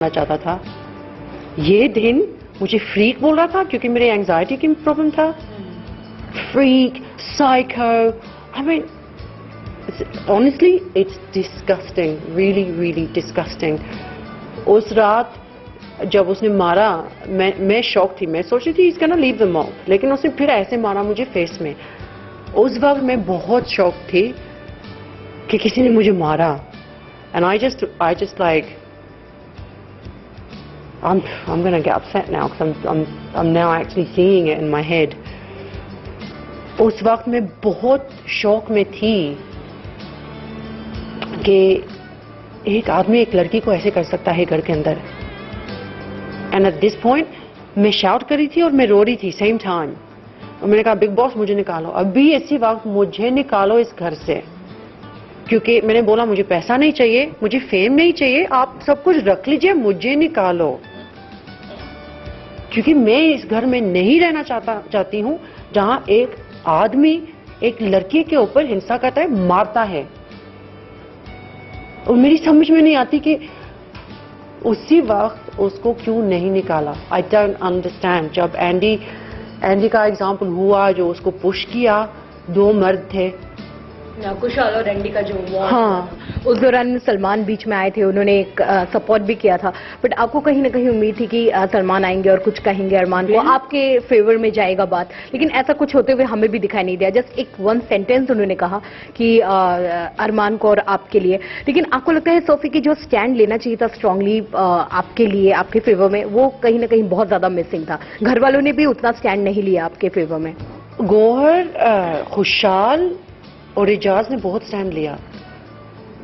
चाहता था। ये दिन मुझे फ्रीक बोल रहा था क्योंकि मेरे एंजाइटी की प्रॉब्लम था। Freak, psycho, I mean honestly it's disgusting, really disgusting. उस रात जब उसने मारा मैं शॉक थी। मैं सोच रही थी इसका ना लीव द माउथ, लेकिन उसने फिर ऐसे मारा मुझे फेस में। उस वक्त मैं बहुत शॉक थी कि किसी ने मुझे मारा। And I just like I'm going to get upset now because I'm now actually seeing it in my head. उस वक्त मैं बहुत शौक में थी कि एक आदमी एक लड़की को ऐसे कर सकता है घर के अंदर। And at this point मैं शाउट कर रही थी और मैं रो रही थी सेम टाइम। और मैंने कहा बिग बॉस मुझे निकालो, अभी इसी वक्त मुझे निकालो इस घर से। क्योंकि मैंने बोला मुझे पैसा नहीं चाहिए, मुझे फेम नहीं चाहिए, आप सब कुछ रख लीजिए, मुझे निकालो। क्योंकि मैं इस घर में नहीं रहना चाहती हूं जहां एक आदमी एक लड़की के ऊपर हिंसा करता है, मारता है। और मेरी समझ में नहीं आती कि उसी वक्त उसको क्यों नहीं निकाला। I don't understand. जब एंडी का एग्जाम्पल हुआ, जो उसको पुश किया, 2 मर्द थे, कुशाल और एंडी का जो हाँ, उस दौरान सलमान बीच में आए थे, उन्होंने एक सपोर्ट भी किया था। बट आपको कहीं ना कहीं उम्मीद थी कि सलमान आएंगे और कुछ कहेंगे अरमान को, आपके फेवर में जाएगा बात, लेकिन ऐसा कुछ होते हुए हमें भी दिखाई नहीं दिया। जस्ट एक 1 सेंटेंस उन्होंने कहा कि अरमान को और आपके लिए। लेकिन आपको लगता है सोफी की जो स्टैंड लेना चाहिए था स्ट्रांगली आपके लिए, आपके फेवर में, वो कहीं ना कहीं बहुत ज्यादा मिसिंग था। घर वालों ने भी उतना स्टैंड नहीं लिया आपके फेवर में। गौहर, खुशाल और एजाज ने बहुत स्टैंड लिया।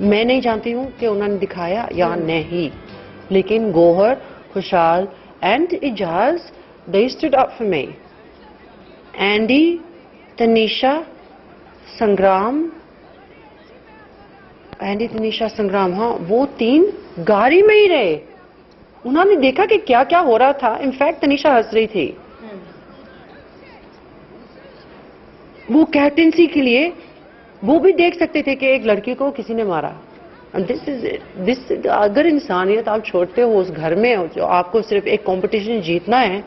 मैं नहीं जानती हूं कि उन्होंने दिखाया या नहीं, लेकिन Gauhar, Khushal and Ejaz, they stood up for me. Andy, Tanisha, Sangram, हाँ, वो 3 गाड़ी में ही रहे। उन्होंने देखा कि क्या क्या हो रहा था। इनफैक्ट तनीषा हंस रही थी। वो कैप्टेंसी के लिए वो भी देख सकते थे कि एक लड़की को किसी ने मारा। दिस अगर इंसानियत आप छोड़ते हो उस घर में, जो आपको सिर्फ एक कंपटीशन जीतना है,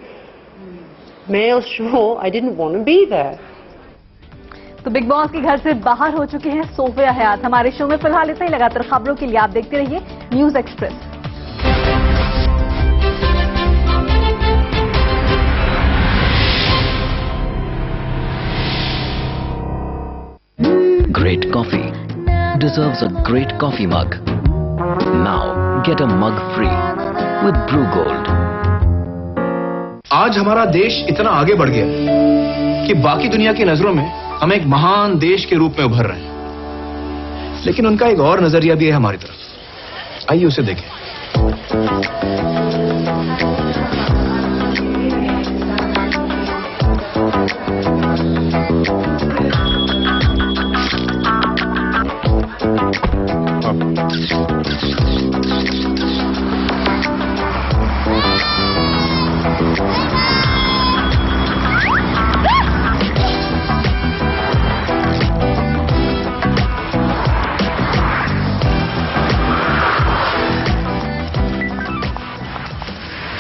मैं उस show I didn't want to be there. तो बिग बॉस के घर से बाहर हो चुके हैं सोफिया हयात हमारे शो में। फिलहाल इतना ही। लगातार खबरों के लिए आप देखते रहिए news express. Great coffee deserves a great coffee mug. Now get a mug free with Brew Gold. आज हमारा देश इतना आगे बढ़ गया कि बाकी दुनिया की नजरों में हम एक महान देश के रूप में उभर रहे हैं। लेकिन उनका एक और नजरिया भी है हमारी तरफ। आइए उसे देखें।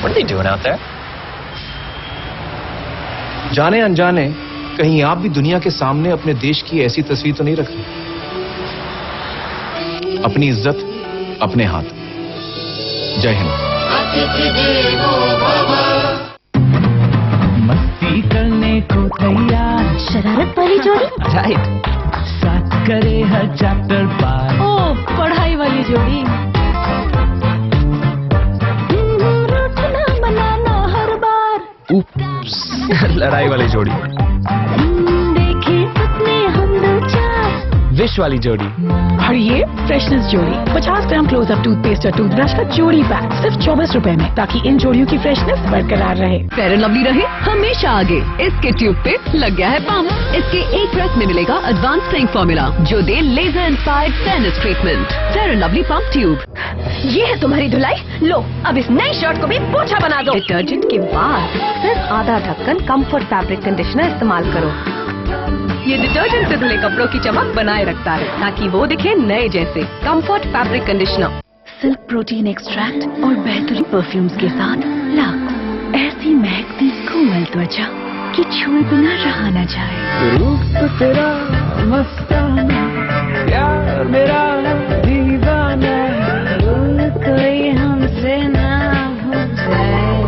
What are they doing out there? जाने अनजाने कहीं आप भी दुनिया के सामने अपने देश की ऐसी तस्वीर तो नहीं रखते। अपनी इज्जत अपने हाथ। जय हिंद। मस्ती करने को तैयार, शरारत वाली जोड़ी, राइट, साथ करे हर चैप्टर पार। ओ पढ़ाई वाली जोड़ी, रूठना मनाना हर बार। उप्स, लड़ाई वाली जोड़ी। देखे सपने हम 2-4। विश वाली जोड़ी। और ये फ्रेशनेस जोड़ी 50 ग्राम क्लोजअप टूथपेस्ट और टूथब्रश का जोड़ी पैक सिर्फ 24 रुपए में, ताकि इन जोड़ियों की फ्रेशनेस बरकरार रहे। फेयर एंड लवली रहे हमेशा आगे। इसके ट्यूब पे लग गया है पंप। इसके एक प्रेस में मिलेगा एडवांस स्प्रेइंग फॉर्मूला जो दे laser inspired fairness treatment. Fair and Lovely pump tube. ये है तुम्हारी धुलाई, लो अब इस नई शर्ट को भी पोछा बना दो। डिटर्जेंट के बाद सिर्फ आधा ढक्कन कंफर्ट फैब्रिक कंडीशनर इस्तेमाल करो। ये डिटर्जेंट से धुले कपड़ों की चमक बनाए रखता है ताकि वो दिखे नए जैसे। Comfort fabric conditioner. Silk protein extract और बेहतरीन परफ्यूम्स के साथ लाख ऐसी महकती कोमल त्वचा कि छुए बिना रहा न जाए। रूप तेरा मस्ताना, प्यार मेरा दीवाना, कोई हमसे ना हो जाए।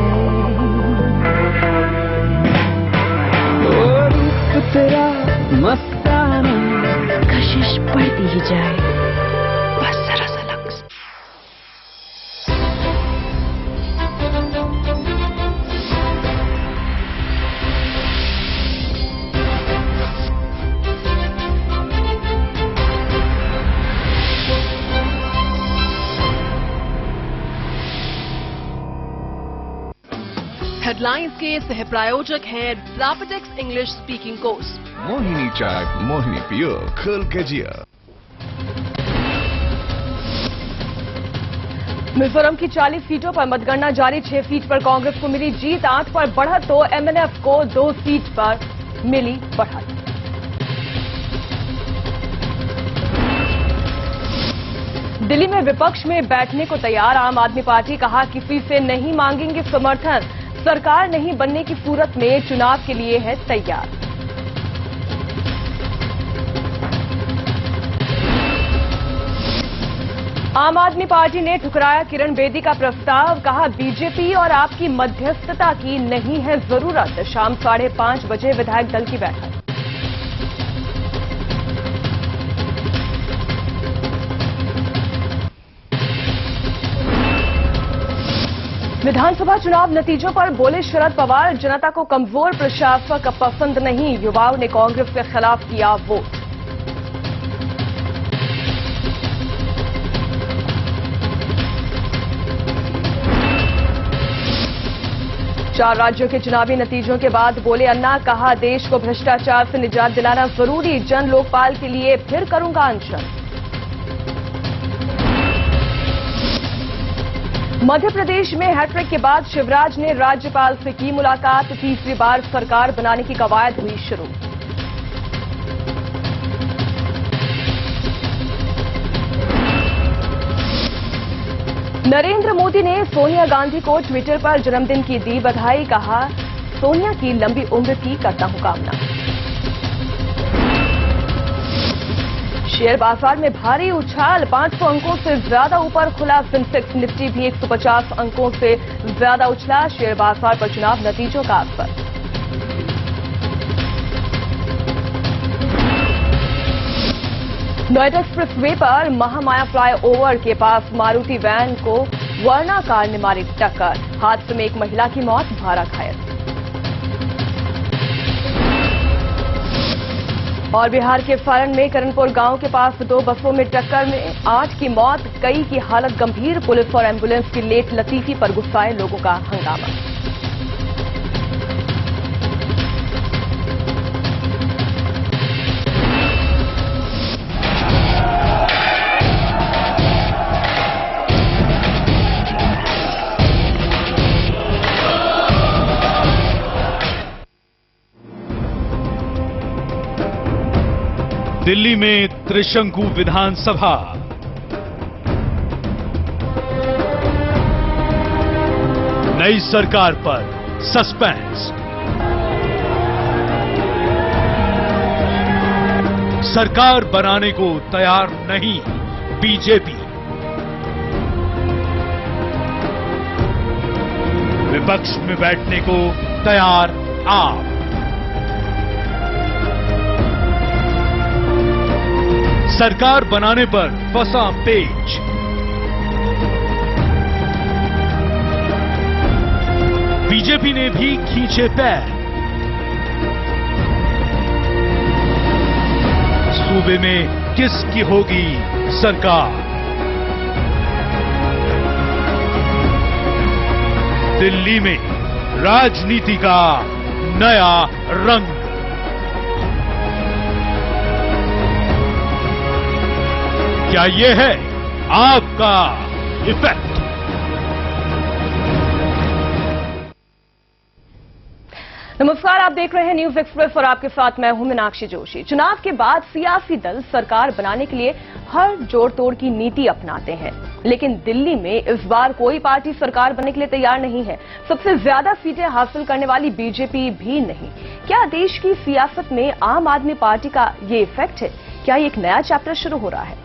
ओ रूप तेरा मस्ताना, कशिश बढ़ती ही जाए, बस जरा सा लफ्ज़। हेडलाइंस के सह प्रायोजक हैं Rapidex English speaking course. Mohini Chai, Mohini पियो, खुल के जिया। मिजोरम की 40 सीटों पर मतगणना जारी। 6 सीट पर कांग्रेस को मिली जीत, 8 पर बढ़त तो एमएनएफ को 2 सीट पर मिली बढ़त। दिल्ली में विपक्ष में बैठने को तैयार आम आदमी पार्टी, कहा किसी से नहीं मांगेंगे समर्थन, सरकार नहीं बनने की सूरत में चुनाव के लिए है तैयार। आम आदमी पार्टी ने ठुकराया किरण बेदी का प्रस्ताव, कहा बीजेपी और आपकी मध्यस्थता की नहीं है जरूरत। शाम 5:30 बजे विधायक दल की बैठक। विधानसभा चुनाव नतीजों पर बोले शरद पवार, जनता को कमजोर प्रशासक पसंद नहीं, युवाओं ने कांग्रेस के खिलाफ किया वोट। चार राज्यों के चुनावी नतीजों के बाद बोले अन्ना, कहा देश को भ्रष्टाचार से निजात दिलाना जरूरी, जन लोकपाल के लिए फिर करूंगा अनशन। मध्य प्रदेश में हैट्रिक के बाद शिवराज ने राज्यपाल से की मुलाकात, तीसरी बार सरकार बनाने की कवायद हुई शुरू। नरेंद्र मोदी ने सोनिया गांधी को ट्विटर पर जन्मदिन की दी बधाई, कहा सोनिया की लंबी उम्र की करता हूं कामना। शेयर बाजार में भारी उछाल, 500 अंकों से ज्यादा ऊपर खुला सेंसेक्स, निफ्टी भी 150 अंकों से ज्यादा उछला। शेयर बाजार पर चुनाव नतीजों का असर। नोएडा एक्सप्रेसवे पर महामाया फ्लाईओवर के पास मारुति वैन को वर्ना कार ने मारी टक्कर, हादसे में एक महिला की मौत, 12 घायल। और बिहार के सारण में करणपुर गांव के पास 2 बसों में टक्कर में 8 की मौत, कई की हालत गंभीर। पुलिस और एम्बुलेंस की लेट लतीफी पर गुस्साए लोगों का हंगामा। दिल्ली में त्रिशंकु विधानसभा, नई सरकार पर सस्पेंस, सरकार बनाने को तैयार नहीं बीजेपी, विपक्ष में बैठने को तैयार आप। सरकार बनाने पर फंसा पेच, बीजेपी ने भी खींचे पैर, सूबे में किसकी होगी सरकार? दिल्ली में राजनीति का नया रंग। क्या ये है आपका इफेक्ट? नमस्कार, आप देख रहे हैं न्यूज एक्सप्रेस और आपके साथ मैं हूं मीनाक्षी जोशी। चुनाव के बाद सियासी दल सरकार बनाने के लिए हर जोड़ तोड़ की नीति अपनाते हैं, लेकिन दिल्ली में इस बार कोई पार्टी सरकार बनने के लिए तैयार नहीं है। सबसे ज्यादा सीटें हासिल करने वाली बीजेपी भी नहीं। क्या देश की सियासत में आम आदमी पार्टी का ये इफेक्ट है? क्या ये एक नया चैप्टर शुरू हो रहा है?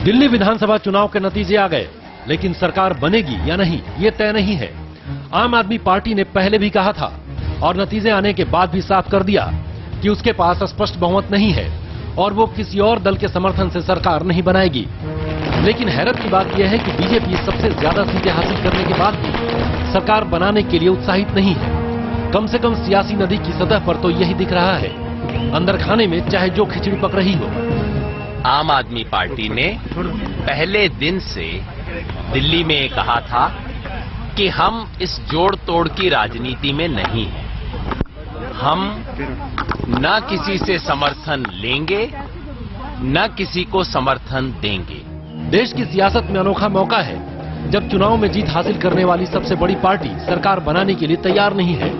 दिल्ली विधानसभा चुनाव के नतीजे आ गए, लेकिन सरकार बनेगी या नहीं ये तय नहीं है। आम आदमी पार्टी ने पहले भी कहा था और नतीजे आने के बाद भी साफ कर दिया कि उसके पास स्पष्ट बहुमत नहीं है और वो किसी और दल के समर्थन से सरकार नहीं बनाएगी। लेकिन हैरत की बात यह है कि बीजेपी सबसे ज्यादा सीटें हासिल करने के बाद भी सरकार बनाने के लिए उत्साहित नहीं है। कम से कम सियासी नदी की सतह पर तो यही दिख रहा है, अंदर खाने में चाहे जो खिचड़ी पक रही हो। आम आदमी पार्टी ने पहले दिन से दिल्ली में कहा था कि हम इस जोड़ तोड़ की राजनीति में नहीं हैं। हम न किसी से समर्थन लेंगे न किसी को समर्थन देंगे। देश की सियासत में अनोखा मौका है जब चुनाव में जीत हासिल करने वाली सबसे बड़ी पार्टी सरकार बनाने के लिए तैयार नहीं है।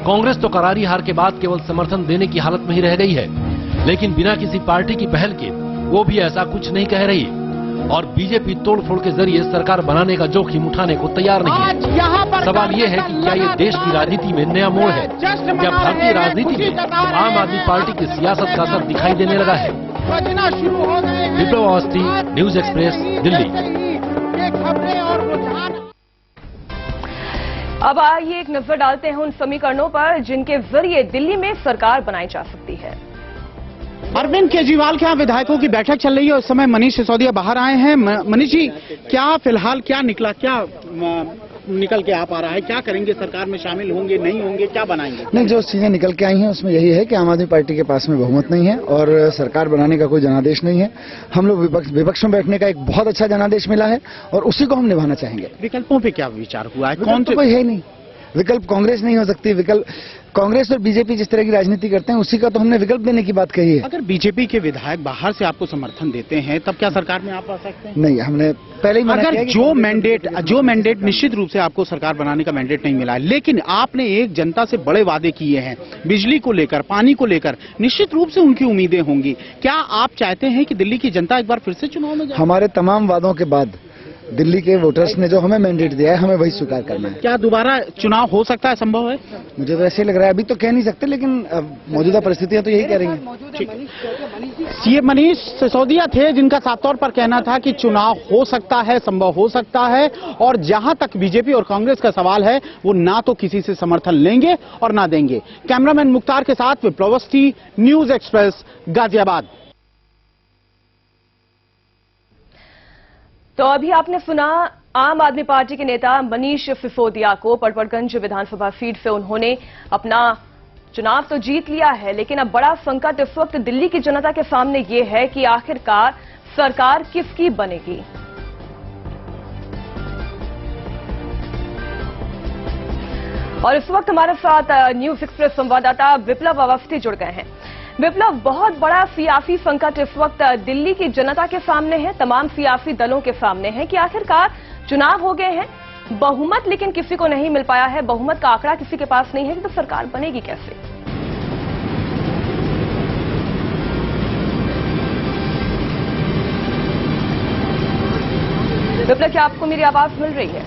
कांग्रेस तो करारी हार के बाद केवल समर्थन देने की हालत में ही रह गई है, लेकिन बिना किसी पार्टी की पहल के वो भी ऐसा कुछ नहीं कह रही और बीजेपी तोड़फोड़ के जरिए सरकार बनाने का जोखिम उठाने को तैयार नहीं है। सवाल ये है कि क्या ये देश की राजनीति में नया मोड़ है? क्या भारतीय राजनीति में आम आदमी पार्टी की सियासत का असर दिखाई देने लगा है? विप्लव अवस्थी, न्यूज एक्सप्रेस, दिल्ली। अब आइए एक नजर डालते हैं उन समीकरणों पर जिनके जरिए दिल्ली में सरकार बनाई जा सकती है। अरविंद केजरीवाल के यहाँ विधायकों की बैठक चल रही है। उस समय मनीष सिसोदिया बाहर आए हैं। मनीष जी, क्या फिलहाल क्या निकला, क्या निकल के आ पा रहा है? क्या करेंगे? सरकार में शामिल होंगे, नहीं होंगे, क्या बनाएंगे? नहीं, जो चीजें निकल के आई हैं उसमें यही है कि आम आदमी पार्टी के पास में बहुमत नहीं है और सरकार बनाने का कोई जनादेश नहीं है। हम लोग विपक्ष में बैठने का एक बहुत अच्छा जनादेश मिला है और उसी को हम निभाना चाहेंगे। विकल्पों पे क्या विचार हुआ है? कौन कोई है नहीं। विकल्प कांग्रेस नहीं हो सकती। विकल्प कांग्रेस और बीजेपी जिस तरह की राजनीति करते हैं उसी का तो हमने विकल्प देने की बात कही है। अगर बीजेपी के विधायक बाहर से आपको समर्थन देते हैं तब क्या सरकार में आप आ सकते हैं? नहीं, हमने पहले ही मना किया अगर जो मैंडेट निश्चित रूप से आपको सरकार बनाने का मैंडेट नहीं मिला है, लेकिन आपने एक जनता से बड़े वादे किए हैं बिजली को लेकर, पानी को लेकर, निश्चित रूप से उनकी उम्मीदें होंगी। क्या आप चाहते हैं कि दिल्ली की जनता एक बार फिर से चुनाव में जाए? हमारे तमाम वादों के बाद दिल्ली के वोटर्स ने जो हमें मैंडेट दिया है हमें वही स्वीकार करना है। क्या दोबारा चुनाव हो सकता है? संभव है? मुझे तो ऐसे ही लग रहा है। अभी तो कह नहीं सकते, लेकिन मौजूदा परिस्थितियां तो यही कह रही हैं। ये मनीष सिसोदिया थे जिनका साफ तौर पर कहना था कि चुनाव हो सकता है, संभव हो सकता है। और जहां तक बीजेपी और कांग्रेस का सवाल है, वो ना तो किसी से समर्थन लेंगे और ना देंगे। कैमरामैन मुख्तार के साथ विप्लव अवस्थी, न्यूज एक्सप्रेस, गाजियाबाद। तो अभी आपने सुना आम आदमी पार्टी के नेता मनीष सिसोदिया को। पड़पड़गंज विधानसभा सीट से उन्होंने अपना चुनाव तो जीत लिया है, लेकिन अब बड़ा संकट इस वक्त दिल्ली की जनता के सामने ये है कि आखिरकार सरकार किसकी बनेगी। और इस वक्त हमारे साथ न्यूज एक्सप्रेस संवाददाता विप्लव अवस्थी जुड़ गए हैं। विप्लव, बहुत बड़ा सियासी संकट इस वक्त दिल्ली की जनता के सामने है, तमाम सियासी दलों के सामने है कि आखिरकार चुनाव हो गए हैं, बहुमत लेकिन किसी को नहीं मिल पाया है, बहुमत का आंकड़ा किसी के पास नहीं है, तो सरकार बनेगी कैसे? विप्लव, क्या आपको मेरी आवाज मिल रही है?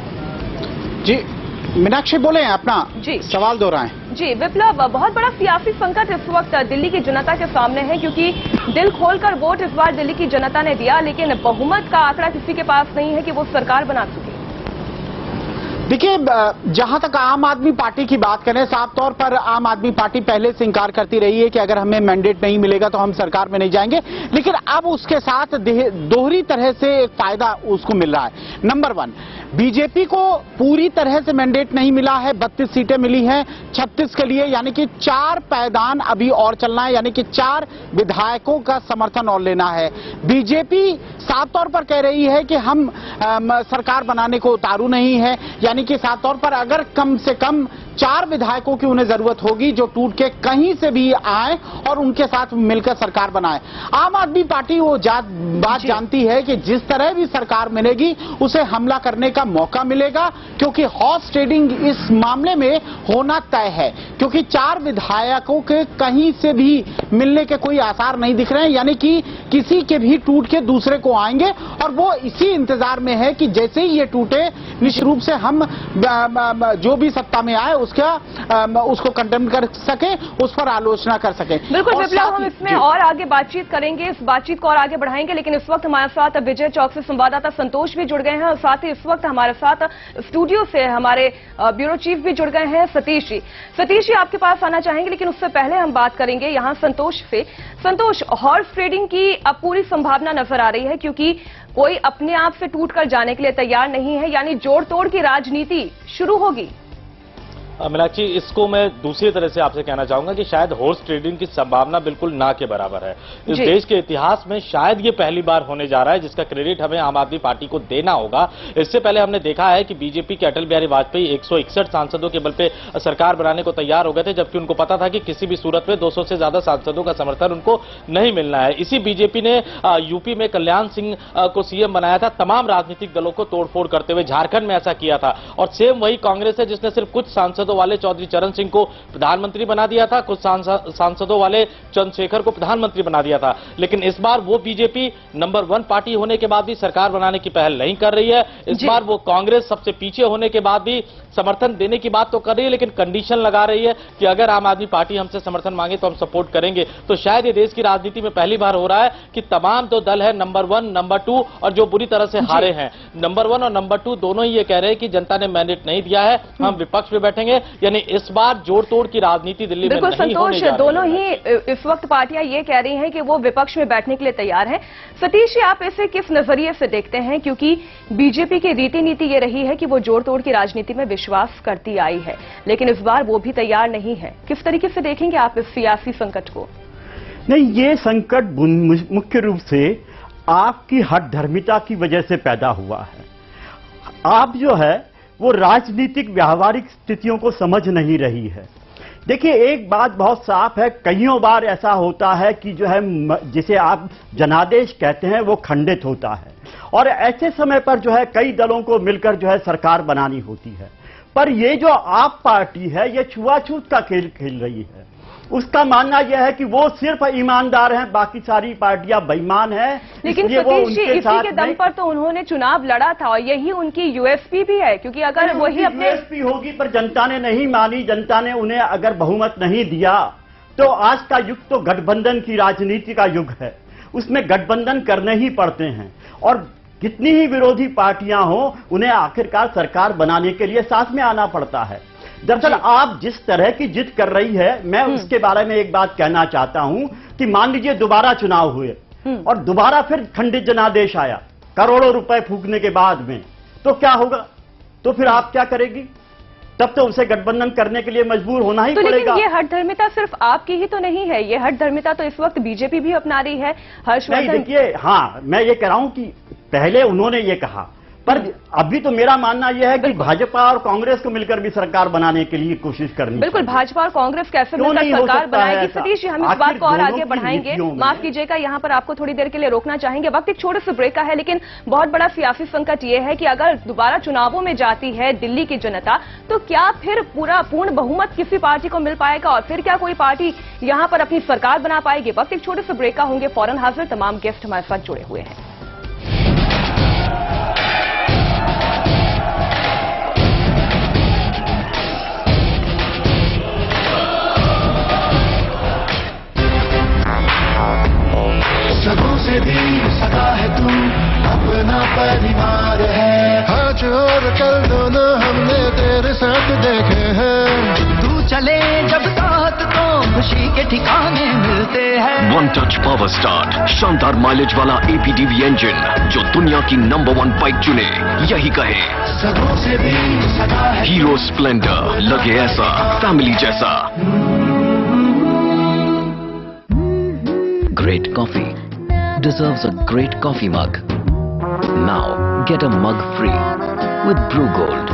जी मीनाक्षी, बोले अपना जी सवाल दोहराएं। जी विप्लव, बहुत बड़ा सियासी संकट इस वक्त दिल्ली की जनता के सामने है, क्योंकि दिल खोलकर वोट इस बार दिल्ली की जनता ने दिया, लेकिन बहुमत का आंकड़ा किसी के पास नहीं है कि वो सरकार बना सके। देखिए, जहां तक आम आदमी पार्टी की बात करें, साफ तौर पर आम आदमी पार्टी पहले से इंकार करती रही है कि अगर हमें मैंडेट नहीं मिलेगा तो हम सरकार में नहीं जाएंगे, लेकिन अब उसके साथ दोहरी तरह से एक फायदा उसको मिल रहा है। नंबर 1, बीजेपी को पूरी तरह से मैंडेट नहीं मिला है, 32 सीटें मिली हैं 36 के लिए, यानी कि 4 पायदान अभी और चलना है, यानी कि 4 विधायकों का समर्थन और लेना है। बीजेपी साफ तौर पर कह रही है कि हम सरकार बनाने को उतारू नहीं है, यानी कि साफ तौर पर अगर कम से कम 4 विधायकों की उन्हें जरूरत होगी जो टूट के कहीं से भी आए और उनके साथ मिलकर सरकार बनाए। आम आदमी पार्टी वो बात जानती है कि जिस तरह भी सरकार मिलेगी उसे हमला करने का मौका मिलेगा, क्योंकि हॉर्स ट्रेडिंग इस मामले में होना तय है, क्योंकि 4 विधायकों के कहीं से भी मिलने के कोई आसार नहीं दिख रहे हैं, यानी कि किसी के भी टूट के दूसरे को आएंगे और वो इसी इंतजार में है कि जैसे ही ये टूटे निश्चित रूप से हम जो भी सत्ता में आए उसको कंडेम कर सके, उस पर आलोचना कर सके। बिल्कुल विप्लव, हम इसमें और आगे बातचीत करेंगे, इस बातचीत को और आगे बढ़ाएंगे, लेकिन इस वक्त हमारे साथ विजय चौक से संवाददाता संतोष भी जुड़ गए हैं और साथ ही इस वक्त हमारे साथ स्टूडियो से हमारे ब्यूरो चीफ भी जुड़ गए हैं सतीश जी। सतीश जी, आपके पास आना चाहेंगे, लेकिन उससे पहले हम बात करेंगे यहां संतोष से। संतोष, हॉर्स ट्रेडिंग की अब पूरी संभावना नजर आ रही है, क्योंकि कोई अपने आप से टूटकर जाने के लिए तैयार नहीं है, यानी जोड़ तोड़ की राजनीति शुरू होगी। मीनाक्षी, इसको मैं दूसरी तरह से आपसे कहना चाहूंगा कि शायद हॉर्स ट्रेडिंग की संभावना बिल्कुल ना के बराबर है। इस देश के इतिहास में शायद ये पहली बार होने जा रहा है, जिसका क्रेडिट हमें आम आदमी पार्टी को देना होगा। इससे पहले हमने देखा है कि बीजेपी के अटल बिहारी वाजपेयी 161 सांसदों के बल पे सरकार बनाने को तैयार हो गए थे, जबकि उनको पता था कि किसी भी सूरत में 200 से ज्यादा सांसदों का समर्थन उनको नहीं मिलना है। इसी बीजेपी ने यूपी में कल्याण सिंह को सीएम बनाया था, तमाम राजनीतिक दलों को तोड़फोड़ करते हुए। झारखंड में ऐसा किया था, और सेम वही कांग्रेस है जिसने सिर्फ कुछ सांसदों वाले चौधरी चरण सिंह को प्रधानमंत्री बना दिया था, कुछ सांसदों वाले चंद्रशेखर को प्रधानमंत्री बना दिया था। लेकिन इस बार वो बीजेपी नंबर 1 पार्टी होने के बाद भी सरकार बनाने की पहल नहीं कर रही है। इस बार वो कांग्रेस सबसे पीछे होने के बाद भी समर्थन देने की बात तो कर रही है, लेकिन कंडीशन लगा रही है कि अगर आम आदमी पार्टी हमसे समर्थन मांगे तो हम सपोर्ट करेंगे। तो शायद ये देश की राजनीति में पहली बार हो रहा है कि तमाम जो दल है, नंबर 1, नंबर 2 और जो बुरी तरह से हारे हैं, नंबर 1 और नंबर 2 दोनों ही ये कह रहे हैं कि जनता ने मैंडेट नहीं दिया है, हम विपक्ष में बैठेंगे। यानी इस बार जोड़ तोड़ की राजनीति दिल्ली में नहीं होने जा रही है। दोनों ही इस वक्त पार्टियां ये कह रही हैं कि वो विपक्ष में बैठने के लिए तैयार हैं। सतीश जी, आप इसे किस नजरिए से देखते हैं, क्योंकि बीजेपी की रीति नीति ये रही है कि वो जोड़ तोड़ की राजनीति में विश्वास करती आई है, लेकिन इस बार वो भी तैयार नहीं है। किस तरीके से देखेंगे आप इस सियासी संकट को? नहीं, ये संकट मुख्य रूप से आपकी हठधर्मिता की वजह से पैदा हुआ है। आप जो है वो राजनीतिक व्यावहारिक स्थितियों को समझ नहीं रही है। देखिए, एक बात बहुत साफ है, कईयों बार ऐसा होता है कि जो है जिसे आप जनादेश कहते हैं वो खंडित होता है, और ऐसे समय पर जो है कई दलों को मिलकर जो है सरकार बनानी होती है। पर ये जो आप पार्टी है ये छुआछूत का खेल खेल रही है। उसका मानना यह है कि वो सिर्फ ईमानदार हैं, बाकी सारी पार्टियां बेईमान हैं। लेकिन सतीश जी, इसी के दम पर तो उन्होंने चुनाव लड़ा था और यही उनकी यूएसपी भी है, क्योंकि अगर वही अपने यूएसपी होगी, पर जनता ने नहीं मानी। जनता ने उन्हें अगर बहुमत नहीं दिया तो आज का युग तो गठबंधन की राजनीति का युग है, उसमें गठबंधन करने ही पड़ते हैं, और कितनी ही विरोधी पार्टियां हो उन्हें आखिरकार सरकार बनाने के लिए साथ में आना पड़ता है। दरअसल आप जिस तरह की जिद कर रही है, मैं उसके बारे में एक बात कहना चाहता हूं कि मान लीजिए दोबारा चुनाव हुए और दोबारा फिर खंडित जनादेश आया करोड़ों रुपए फूकने के बाद में, तो क्या होगा? तो फिर आप क्या करेगी? तब तो उसे गठबंधन करने के लिए मजबूर होना ही पड़ेगा। लेकिन ये हठधर्मिता सिर्फ आपकी ही तो नहीं है, ये हठधर्मिता तो इस वक्त बीजेपी भी अपना रही है। हर्षवर्धन, देखिए, हाँ, मैं ये कह रहा हूं कि पहले उन्होंने ये कहा, पर अभी तो मेरा मानना यह है कि भाजपा और कांग्रेस को मिलकर भी सरकार बनाने के लिए कोशिश करनी। बिल्कुल, भाजपा और कांग्रेस कैसे मिलकर सरकार बनाएगी? सतीश जी, हम इस बात को और आगे बढ़ाएंगे। माफ कीजिएगा, यहाँ पर आपको थोड़ी देर के लिए रोकना चाहेंगे, वक्त एक छोटे से ब्रेक का है, लेकिन बहुत बड़ा सियासी संकट ये है कि अगर दोबारा चुनावों में जाती है दिल्ली की जनता, तो क्या फिर पूर्ण बहुमत किसी पार्टी को मिल पाएगा और फिर क्या कोई पार्टी यहाँ पर अपनी सरकार बना पाएगी? वक्त एक छोटे से ब्रेक का, होंगे फौरन हाजिर। तमाम गेस्ट हमारे साथ जुड़े हुए हैं। सगों से भी सगा है तू, अपना परिवार है। आज और कल दोनों हमने तेरे साथ देखे हैं। तू चले जब साथ तो खुशी के ठिकाने मिलते हैं। वन टच पावर स्टार्ट, शानदार माइलेज वाला APDV इंजन, जो दुनिया की नंबर 1 बाइक चुने, यही कहे सगों से भी सगा है। हीरो स्प्लेंडर, लगे ऐसा फैमिली जैसा। Great coffee deserves a great coffee mug. Now get a mug free with Brew Gold.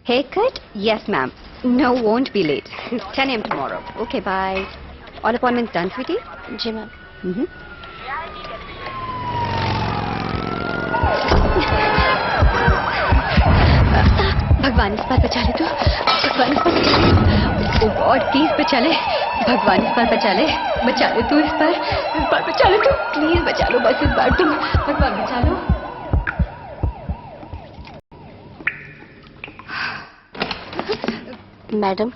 Haircut? Yes, ma'am. No, won't be late. 10 a.m. tomorrow. Okay, bye. All appointments done, sweetie? Ji, ma'am. भगवान इस बार बचा ले तू, भगवान इस बार बचा ले तू, ओ गॉड प्लीज बचा ले, भगवान इस बार बचा ले तू, इस बार बचा ले तू, प्लीज बचा लो बस इस बार तुम, भगवान बचा लो। मैडम,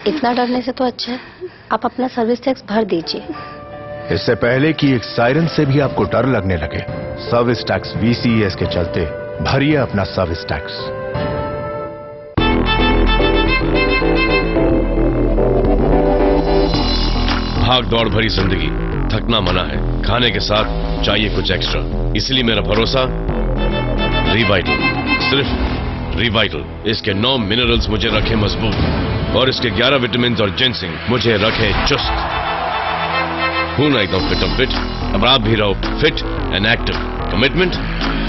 इतना डरने से तो अच्छा है आप अपना सर्विस टैक्स भर दीजिए। इससे पहले कि एक सायरन से भी आपको डर लगने लगे, सर्विस टैक्स VCES के चलते भरिए अपना सर्विस टैक्स। भाग दौड़ भरी जिंदगी, थकना मना है, खाने के साथ चाहिए कुछ एक्स्ट्रा। इसलिए मेरा भरोसा रिवाइटल, सिर्फ रिवाइटल। इसके 9 मिनरल्स मुझे रखे मजबूत और इसके 11 विटामिन और जिंसिंग मुझे रखे चुस्त। हूं ना एकदम फिट, अब आप भी रहो फिट एंड एक्टिव। कमिटमेंट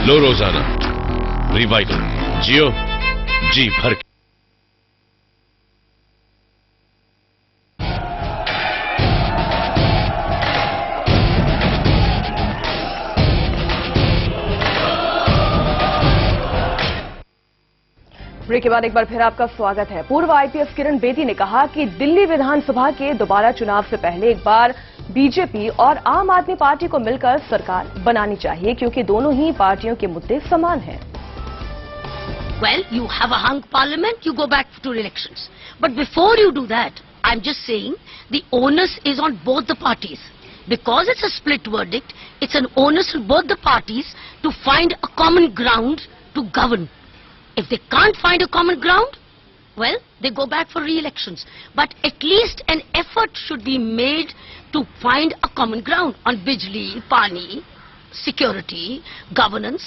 लो रोजाना, रिवाइटल, जियो जी भर के। ब्रेक के बाद एक बार फिर आपका स्वागत है। पूर्व IPS किरण बेदी ने कहा कि दिल्ली विधानसभा के दोबारा चुनाव से पहले एक बार बीजेपी और आम आदमी पार्टी को मिलकर सरकार बनानी चाहिए, क्योंकि दोनों ही पार्टियों के मुद्दे समान हैं। Well, you have a hung parliament, you go back to elections. But before you do that, I'm just saying the onus is on both the parties. Because it's a split verdict, it's an onus on both the parties to find a common ground to govern. If they can't find a common ground, well, they go back for re-elections. But at least an effort should be made to find a common ground on Bijli, Pani, security, governance,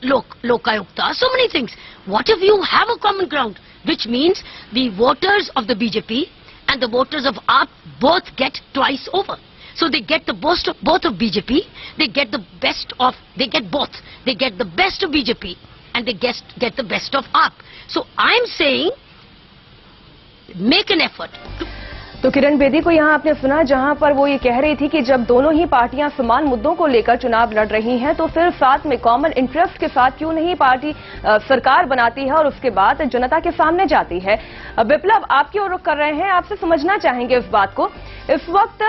Lokayukta, so many things. What if you have a common ground? Which means the voters of the BJP and the voters of AAP both get twice over. So they get the best of both of BJP, they get the best of, they get both. They get the best of BJP and they get the best of AAP. So I'm saying, make an effort. तो किरण बेदी को यहां आपने सुना, जहां पर वो ये कह रही थी कि जब दोनों ही पार्टियां समान मुद्दों को लेकर चुनाव लड़ रही हैं, तो फिर साथ में कॉमन इंटरेस्ट के साथ क्यों नहीं पार्टी सरकार बनाती है और उसके बाद जनता के सामने जाती है। विप्लव, आपकी ओर रुख कर रहे हैं, आपसे समझना चाहेंगे इस बात को। इस वक्त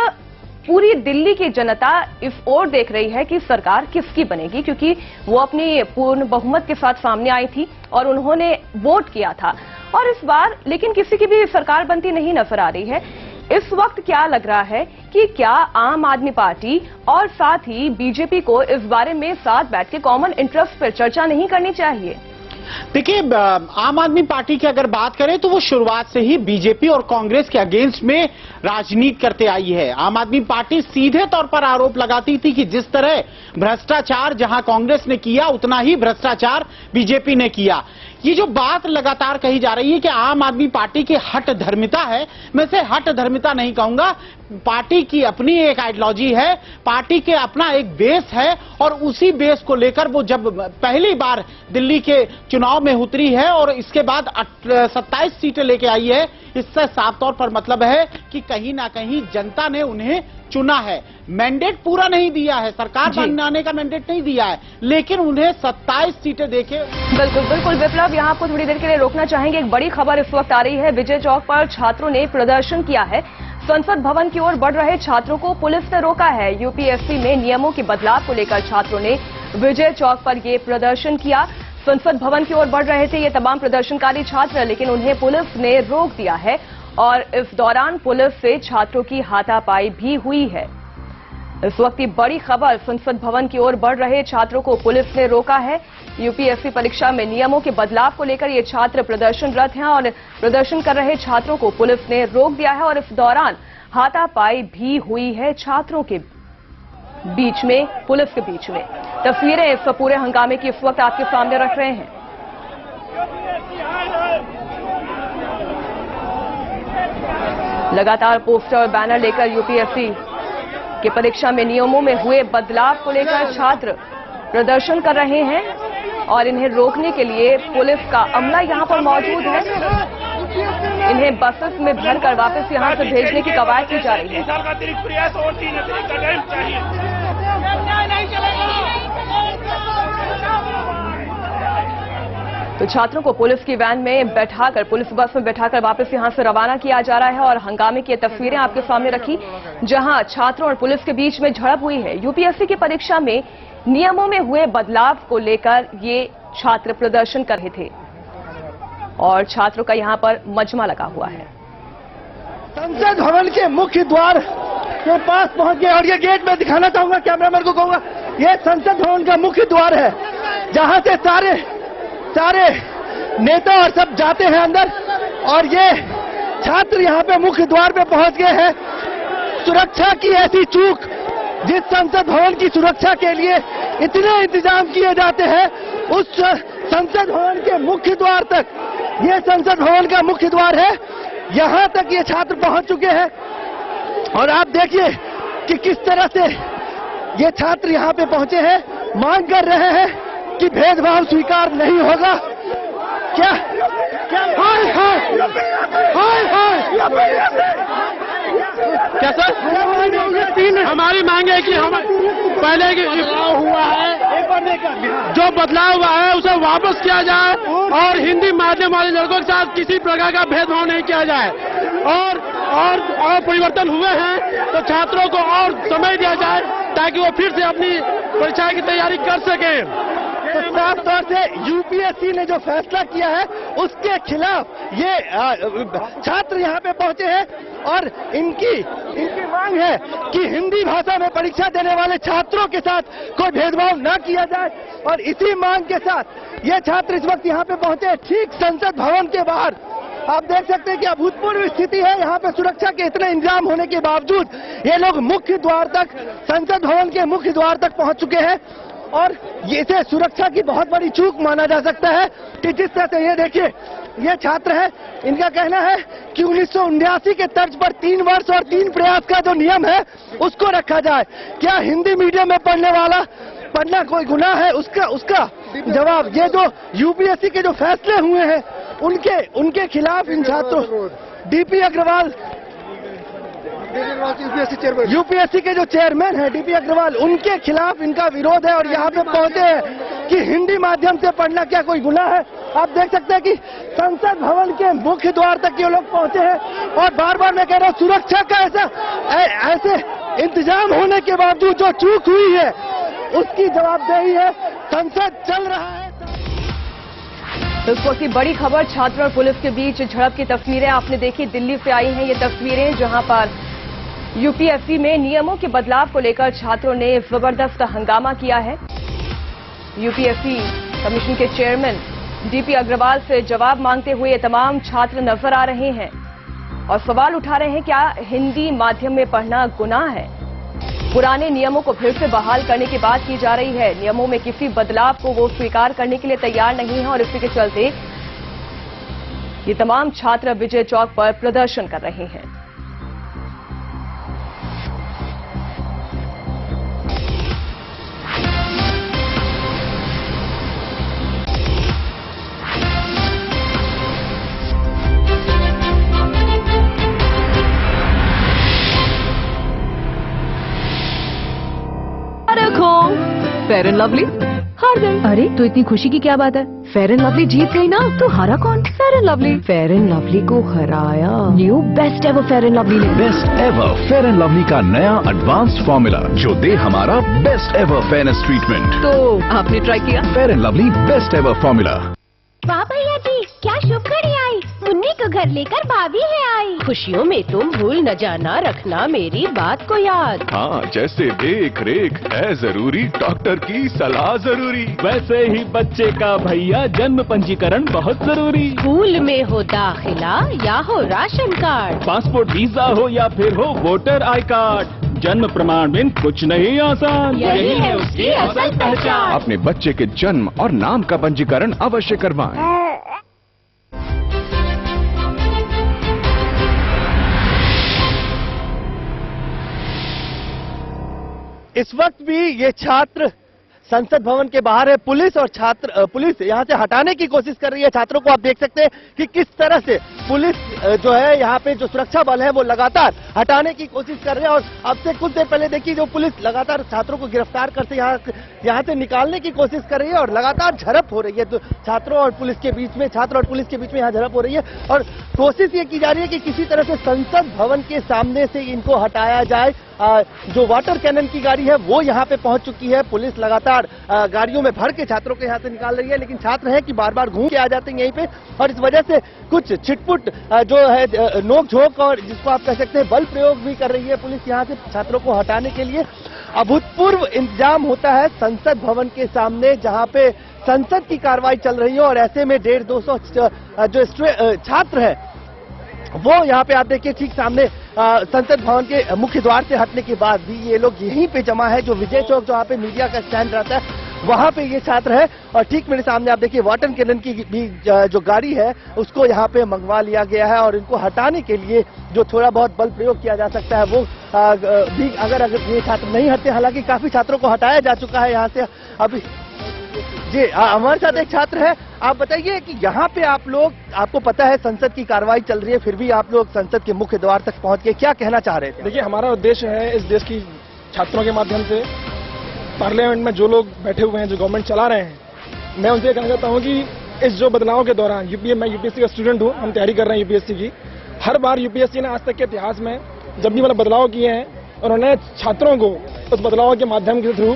पूरी दिल्ली की जनता इस ओर देख रही है कि सरकार किसकी बनेगी, क्योंकि वो अपनी पूर्ण बहुमत के साथ सामने आई थी और उन्होंने वोट किया था, और इस बार लेकिन किसी की भी सरकार बनती नहीं नजर आ रही है। इस वक्त क्या लग रहा है कि क्या आम आदमी पार्टी और साथ ही बीजेपी को इस बारे में साथ बैठ के कॉमन इंटरेस्ट पर चर्चा नहीं करनी चाहिए? देखिए, आम आदमी पार्टी की अगर बात करें तो वो शुरुआत से ही बीजेपी और कांग्रेस के अगेंस्ट में राजनीति करते आई है। आम आदमी पार्टी सीधे तौर पर आरोप लगाती थी कि जिस तरह भ्रष्टाचार जहां कांग्रेस ने किया, उतना ही भ्रष्टाचार बीजेपी ने किया। ये जो बात लगातार कही जा रही है कि आम आदमी पार्टी की हट धर्मिता है, मैं इसे हट धर्मिता नहीं कहूंगा। पार्टी की अपनी एक आइडियोलॉजी है, पार्टी के अपना एक बेस है, और उसी बेस को लेकर वो जब पहली बार दिल्ली के चुनाव में उतरी है और इसके बाद 27 सीटें लेके आई है, इससे साफ तौर पर मतलब है कि कहीं ना कहीं जनता ने उन्हें चुना है। मैंडेट पूरा नहीं दिया है, सरकार बनाने का मैंडेट नहीं दिया है, लेकिन उन्हें 27 सीटें देके। बिल्कुल बिल्कुल विप्लव, यहाँ आपको थोड़ी देर के लिए रोकना चाहेंगे। एक बड़ी खबर इस वक्त आ रही है, विजय चौक पर छात्रों ने प्रदर्शन किया है। संसद भवन की ओर बढ़ रहे छात्रों को पुलिस ने रोका है। यूपीएससी में नियमों के बदलाव को लेकर छात्रों ने विजय चौक पर ये प्रदर्शन किया। संसद भवन की ओर बढ़ रहे थे ये तमाम प्रदर्शनकारी छात्र, लेकिन उन्हें पुलिस ने रोक दिया है और इस दौरान पुलिस से छात्रों की हाथापाई भी हुई है। इस वक्त की बड़ी खबर, संसद भवन की ओर बढ़ रहे छात्रों को पुलिस ने रोका है। यूपीएससी परीक्षा में नियमों के बदलाव को लेकर ये छात्र प्रदर्शनरत हैं और प्रदर्शन कर रहे छात्रों को पुलिस ने रोक दिया है और इस दौरान हाथापाई भी हुई है छात्रों के बीच में, पुलिस के बीच में। तस्वीरें इस पूरे हंगामे की इस वक्त आपके सामने रख रहे हैं। लगातार पोस्टर और बैनर लेकर यूपीएससी के परीक्षा में नियमों में हुए बदलाव को लेकर छात्र प्रदर्शन कर रहे हैं और इन्हें रोकने के लिए पुलिस का अमला यहां पर मौजूद है। इन्हें बसेस में भरकर वापस यहां से भेजने की कवायद की जा रही है। तो छात्रों को पुलिस की वैन में बैठाकर, पुलिस बस में बैठाकर वापस यहां से रवाना किया जा रहा है और हंगामे की तस्वीरें आपके सामने रखी, जहां छात्रों और पुलिस के बीच में झड़प हुई है। यूपीएससी की परीक्षा में नियमों में हुए बदलाव को लेकर ये छात्र प्रदर्शन कर रहे थे और छात्रों का यहां पर मजमा लगा हुआ है। संसद भवन के मुख्य द्वार के पास पहुंच गए और ये गेट में दिखाना चाहूंगा, कैमरामैन को कहूंगा, ये संसद भवन का मुख्य द्वार है जहां से सारे नेता और सब जाते हैं अंदर और ये छात्र यहां पे मुख्य द्वार पे पहुंच गए हैं। सुरक्षा की ऐसी चूक, जिस संसद भवन की सुरक्षा के लिए इतने इंतजाम किए जाते हैं, उस संसद भवन के मुख्य द्वार तक, ये संसद भवन का मुख्य द्वार है, यहां तक ये छात्र पहुंच चुके हैं और आप देखिए कि किस तरह से ये छात्र यहां पे पहुंचे हैं, मांग कर रहे हैं कि भेदभाव स्वीकार नहीं होगा। क्या हाय हाय हाय हाय क्या सर, हमारी मांग है कि हम पहले हुआ है, जो बदलाव हुआ है उसे वापस किया जाए और हिंदी माध्यम वाले लड़कों के साथ किसी प्रकार का भेदभाव नहीं किया जाए और परिवर्तन हुए हैं तो छात्रों को और समय दिया जाए ताकि वो फिर से अपनी परीक्षा की तैयारी कर सके। तो साफ तौर से यूपीएससी ने जो फैसला किया है उसके खिलाफ ये छात्र यहाँ पे पहुंचे हैं और इनकी मांग है कि हिंदी भाषा में परीक्षा देने वाले छात्रों के साथ कोई भेदभाव न किया जाए और इसी मांग के साथ ये छात्र इस वक्त यहाँ पे पहुंचे हैं, ठीक संसद भवन के बाहर। आप देख सकते हैं कि अभूतपूर्व स्थिति है, यहाँ पे सुरक्षा के इतने इंतजाम होने के बावजूद ये लोग मुख्य द्वार तक, संसद भवन के मुख्य द्वार तक पहुंच चुके हैं और इसे सुरक्षा की बहुत बड़ी चूक माना जा सकता है कि जिस तरह से ये देखिए, ये छात्र है, इनका कहना है कि 1979 के तर्ज पर 3 वर्ष और 3 प्रयास का जो नियम है उसको रखा जाए। क्या हिंदी मीडियम में पढ़ना कोई गुनाह है? उसका जवाब, ये जो यूपीएससी के जो फैसले हुए हैं उनके खिलाफ इन छात्रों, डीपी अग्रवाल यूपीएससी के जो चेयरमैन हैं डीपी अग्रवाल, उनके खिलाफ इनका विरोध है और यहाँ पे पहुंचे हैं कि हिंदी माध्यम से पढ़ना क्या कोई गुनाह है। आप देख सकते हैं कि संसद भवन के मुख्य द्वार तक ये लोग पहुंचे हैं और बार बार मैं कह रहा हूँ, सुरक्षा का ऐसे इंतजाम होने के बावजूद जो चूक हुई है उसकी जवाबदेही है। संसद चल रहा है। इस वक्त की बड़ी खबर, छात्र और पुलिस के बीच झड़प की तस्वीरें आपने देखी, दिल्ली से आई हैं ये तस्वीरें, जहां पर यूपीएससी में नियमों के बदलाव को लेकर छात्रों ने जबरदस्त हंगामा किया है। यूपीएससी कमीशन के चेयरमैन डीपी अग्रवाल से जवाब मांगते हुए ये तमाम छात्र नजर आ रहे हैं और सवाल उठा रहे हैं, क्या हिंदी माध्यम में पढ़ना गुनाह है? पुराने नियमों को फिर से बहाल करने की बात की जा रही है। नियमों में किसी बदलाव को वो स्वीकार करने के लिए तैयार नहीं है और इसी के चलते ये तमाम छात्र विजय चौक पर प्रदर्शन कर रहे हैं। फेयर एंड लवली हार गई। अरे तो इतनी खुशी की क्या बात है? फेयर एंड लवली जीत गई ना, तो हारा कौन? Fair and Lovely. Fair and Lovely को हराया new best ever Fair and Lovely ने। Best ever Fair and Lovely का नया एडवांस्ड फॉर्मूला जो दे हमारा बेस्ट एवर फेयरनेस ट्रीटमेंट। तो आपने ट्राई किया? Fair and lovely best ever formula. वाह भैया जी, क्या शुभ घड़ी आई, मुन्नी को घर लेकर भाभी है आई। खुशियों में तुम भूल न जाना, रखना मेरी बात को याद। हाँ, जैसे देख रेख है जरूरी, डॉक्टर की सलाह जरूरी, वैसे ही बच्चे का भैया जन्म पंजीकरण बहुत जरूरी। स्कूल में हो दाखिला या हो राशन कार्ड, पासपोर्ट वीजा हो या फिर हो वोटर आई कार्ड, जन्म प्रमाण में कुछ नहीं आसान, यही है उसकी असल पहचान। अपने बच्चे के जन्म और नाम का पंजीकरण अवश्य करवाएं। इस वक्त भी ये छात्र संसद भवन के बाहर है। पुलिस और छात्र पुलिस यहाँ से हटाने की कोशिश कर रही है छात्रों को। आप देख सकते हैं कि किस तरह से पुलिस जो है यहाँ पे जो सुरक्षा बल है वो लगातार हटाने की कोशिश कर रहे हैं। और अब से कुछ देर पहले देखिए जो पुलिस लगातार छात्रों को गिरफ्तार करते यहाँ से निकालने की कोशिश कर रही है और लगातार झड़प हो रही है। तो छात्रों और पुलिस के बीच में यहाँ झड़प हो रही है और कोशिश ये की जा रही है कि किसी तरह से संसद भवन के सामने से इनको हटाया जाए। जो वाटर कैनन की गाड़ी है वो यहाँ पे पहुंच चुकी है। पुलिस लगातार गाड़ियों में भर के छात्रों को यहाँ से निकाल रही है, लेकिन छात्र हैं कि बार बार घूम के आ जाते हैं यहीं पे और इस वजह से कुछ छिटपुट जो है नोक झोंक और जिसको आप कह सकते हैं बल प्रयोग भी कर रही है पुलिस यहाँ से छात्रों को हटाने के लिए। अभूतपूर्व इंतजाम होता है संसद भवन के सामने जहाँ पे संसद की कार्रवाई चल रही है और ऐसे में 150-200 जो छात्र हैं वो यहाँ पे आप देखिए ठीक सामने संसद भवन के मुख्य द्वार से हटने के बाद भी ये लोग यहीं पे जमा है। जो विजय चौक जहाँ पे मीडिया का स्टैंड रहता है वहां पे ये छात्र है और ठीक मेरे सामने आप देखिए वाटर कैनन की भी जो गाड़ी है उसको यहाँ पे मंगवा लिया गया है और इनको हटाने के लिए जो थोड़ा बहुत बल प्रयोग किया जा सकता है वो भी अगर ये छात्र नहीं हटते, हालांकि काफी छात्रों को हटाया जा चुका है यहाँ से अभी। जी हमारे साथ एक छात्र है, आप बताइए कि यहाँ पे आप लोग, आपको पता है संसद की कार्रवाई चल रही है फिर भी आप लोग संसद के मुख्य द्वार तक पहुँच के क्या कहना चाह रहे थे? देखिए हमारा उद्देश्य है इस देश की छात्रों के माध्यम से पार्लियामेंट में जो लोग बैठे हुए हैं जो गवर्नमेंट चला रहे हैं, मैं उनसे ये कहना चाहता हूँ कि इस जो बदलाव के दौरान मैं यूपीएससी का स्टूडेंट हूँ, हम तैयारी कर रहे हैं यूपीएससी की। हर बार यूपीएससी ने आज तक के इतिहास में जब भी मतलब बदलाव किए हैं उन्होंने छात्रों को उस बदलाव के माध्यम के थ्रू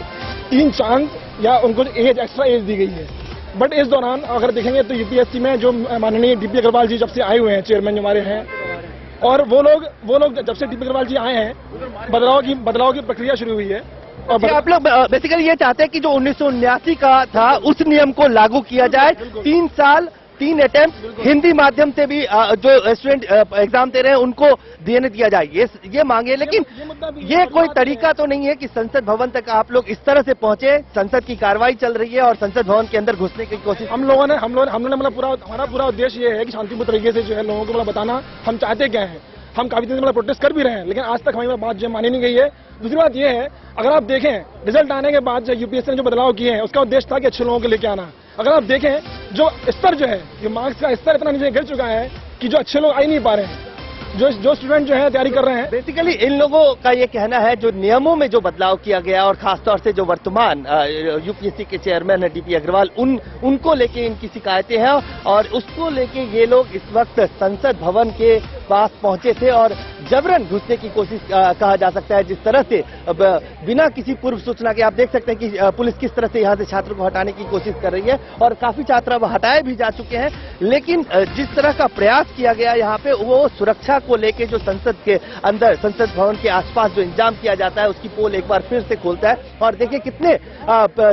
3 चांस या उनको एक्स्ट्रा एज दी गई है। बट इस दौरान अगर देखेंगे तो यूपीएससी में जो माननीय डीपी अग्रवाल जी जब से आए हुए हैं, चेयरमैन जो हमारे हैं, और वो लोग जब से डीपी अग्रवाल जी आए हैं बदलाव की प्रक्रिया शुरू हुई है। और आप लोग बेसिकली ये चाहते हैं कि जो 1979 का था उस नियम को लागू किया जाए। 3 साल 3 अटेम्प्ट हिंदी माध्यम से भी जो स्टूडेंट एग्जाम दे रहे हैं उनको देने दिया जाए, ये मांगे। लेकिन ये कोई तरीका तो नहीं है कि संसद भवन तक आप लोग इस तरह से पहुंचे। संसद की कार्रवाई चल रही है और संसद भवन के अंदर घुसने की कोशिश हम लोगों ने मतलब हमारा पूरा उद्देश्य ये है कि शांतिपूर्ण तरीके से जो है लोगों को मतलब बताना हम चाहते क्या है। हम काफी दिन से मतलब प्रोटेस्ट कर भी रहे हैं लेकिन आज तक हमारी बात जो मानी नहीं गई है। दूसरी बात ये है, अगर आप देखें रिजल्ट आने के बाद जो यूपीएससी ने जो बदलाव किए हैं उसका उद्देश्य था कि अच्छे लोगों को लेके आना। अगर आप देखें जो स्तर जो है, जो मार्क्स का स्तर इतना नीचे गिर चुका है कि जो अच्छे लोग आ ही नहीं पा रहे हैं, जो स्टूडेंट जो है तैयारी कर रहे हैं। बेसिकली इन लोगों का ये कहना है जो नियमों में जो बदलाव किया गया और खासतौर से जो वर्तमान यूपीएससी के चेयरमैन है डीपी अग्रवाल, उनको लेके इनकी शिकायतें हैं और उसको लेके ये लोग इस वक्त संसद भवन के पास पहुंचे थे और जबरन घुसने की कोशिश कहा जा सकता है। जिस तरह से बिना किसी पूर्व सूचना के आप देख सकते हैं कि पुलिस किस तरह से यहाँ से छात्रों को हटाने की कोशिश कर रही है और काफी छात्र अब हटाए भी जा चुके हैं। लेकिन जिस तरह का प्रयास किया गया यहाँ पे वो सुरक्षा को लेके जो संसद के अंदर संसद भवन के आसपास जो इंतजाम किया जाता है उसकी पोल एक बार फिर से खोलता है। और देखिए कितने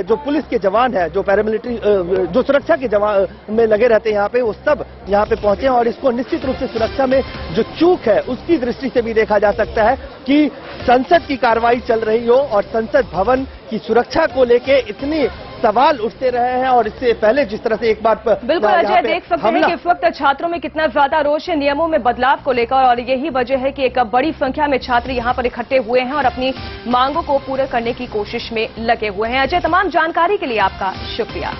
जो पुलिस के जवान है, जो पैरामिलिट्री जो सुरक्षा के जवान में लगे रहते हैं यहाँ पे, वो सब यहाँ पे पहुंचे और इसको निश्चित रूप से सुरक्षा में जो चूक है उसकी दृष्टि से भी देखा जा सकता है कि संसद की कार्रवाई चल रही हो और संसद भवन की सुरक्षा को लेके इतनी सवाल उठते रहे हैं। और इससे पहले जिस तरह से एक बार बिल्कुल अजय देख सकते हैं कि इस वक्त छात्रों में कितना ज्यादा रोष है नियमों में बदलाव को लेकर और यही वजह है कि एक बड़ी संख्या में छात्र यहां पर इकट्ठे हुए हैं और अपनी मांगों को पूरा करने की कोशिश में लगे हुए हैं। अजय, तमाम जानकारी के लिए आपका शुक्रिया।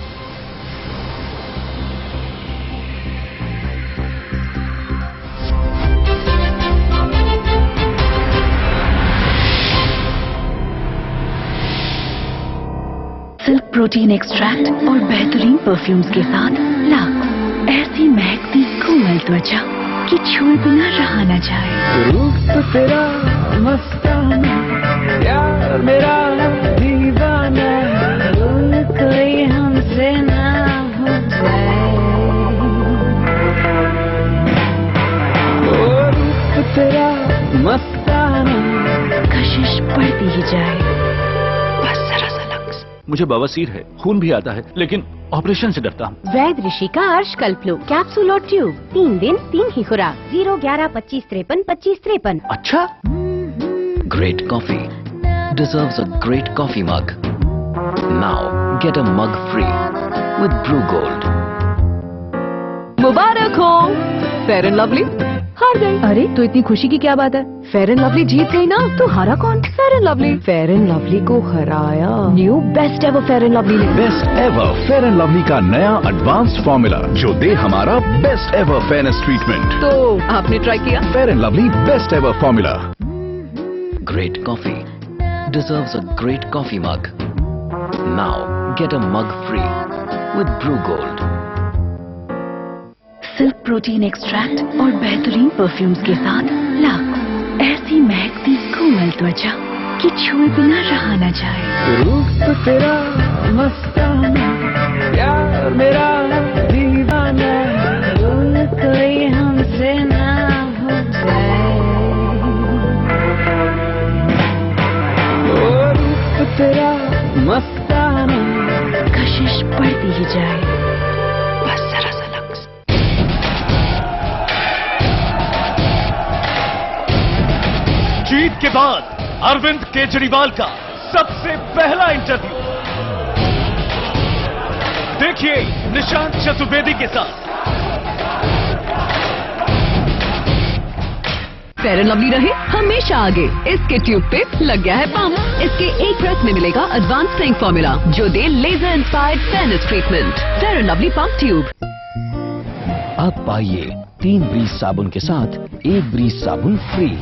सिल्क प्रोटीन एक्सट्रैक्ट और बेहतरीन परफ्यूम्स के साथ लाख ऐसी महकती कोमल त्वचा कि छुए बिना रहा न जाए। रूप तेरा मस्ताना, प्यार मेरा दीवाना, कोई हमसे ना हो जाए। ओ रूप तेरा मस्ताना, कशिश बढ़ती ही जाए। मुझे बवासीर है, खून भी आता है, लेकिन ऑपरेशन से डरता हूँ। वैद ऋषि का अर्श कल्पलो कैप्सूल और ट्यूब, 3 दिन 3 ही खुराक, 01125532553। अच्छा। Great coffee deserves a great coffee mug. Now get a mug free with Brew Gold. मुबारक हो फेयर एंड लवली हार गई। अरे तो इतनी खुशी की क्या बात है? फेयर एंड लवली जीत गई ना, तो हारा कौन? Fair and Lovely. Fair and Lovely को हराया new best ever Fair and Lovely ने। Best ever Fair and Lovely का नया एडवांस्ड फॉर्मूला जो दे हमारा बेस्ट एवर फेयरनेस ट्रीटमेंट। तो आपने ट्राई किया? Fair and lovely best ever formula. Great coffee deserves a great coffee mug. Now get a mug free with Brew Gold. Silk protein extract और बेहतरीन perfumes के साथ lux, ऐसी महकती कोमल त्वचा कि छुए बिना रहा न जाए। रूप तेरा मस्ताना, प्यार मेरा दीवाना, कोई हमसे ना हो जाए। ओ रूप तेरा मस्ताना, कशिश बढ़ती ही जाए, बस जरा सा लक्स। जीत के बाद अरविंद केजरीवाल का सबसे पहला इंटरव्यू देखिए निशांत चतुर्वेदी के साथ। फेयर एंड लवली रहे हमेशा आगे, इसके ट्यूब पे लग गया है पंप। इसके एक प्रेस में मिलेगा एडवांस स्ट्रेंथ फॉर्मूला जो दे laser inspired fairness treatment. Fair and Lovely pump tube. अब पाइए 3 ब्रीज साबुन के साथ 1 ब्रीज साबुन फ्री।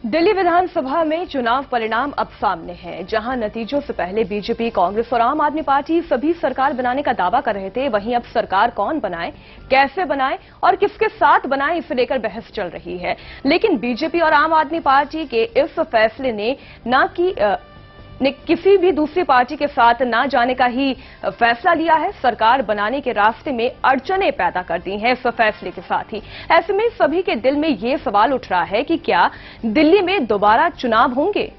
दिल्ली विधानसभा में चुनाव परिणाम अब सामने हैं। जहां नतीजों से पहले बीजेपी, कांग्रेस और आम आदमी पार्टी सभी सरकार बनाने का दावा कर रहे थे, वहीं अब सरकार कौन बनाए, कैसे बनाए और किसके साथ बनाए, इसे लेकर बहस चल रही है। लेकिन बीजेपी और आम आदमी पार्टी के इस फैसले ने किसी भी दूसरी पार्टी के साथ ना जाने का ही फैसला लिया है। सरकार बनाने के रास्ते में अड़चनें पैदा कर दी हैं इस फैसले के साथ ही। ऐसे में सभी के दिल में ये सवाल उठ रहा है कि क्या दिल्ली में दोबारा चुनाव होंगे?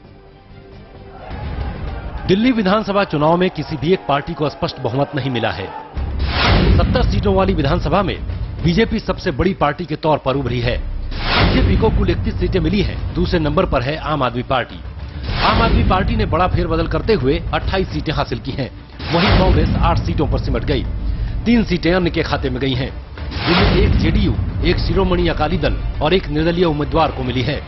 दिल्ली विधानसभा चुनाव में किसी भी एक पार्टी को स्पष्ट बहुमत नहीं मिला है। 70 सीटों वाली विधानसभा में बीजेपी सबसे बड़ी पार्टी के तौर पर उभरी है। बीजेपी को कुल 31 सीटें मिली हैं। दूसरे नंबर पर है आम आदमी पार्टी। आम आदमी पार्टी ने बड़ा फेरबदल करते हुए 28 सीटें हासिल की हैं। वहीं कांग्रेस 8 सीटों पर सिमट गई। 3 सीटें अन्य के खाते में गई हैं। जिनमें एक जेडीयू, एक शिरोमणि अकाली दल और एक निर्दलीय उम्मीदवार को मिली है।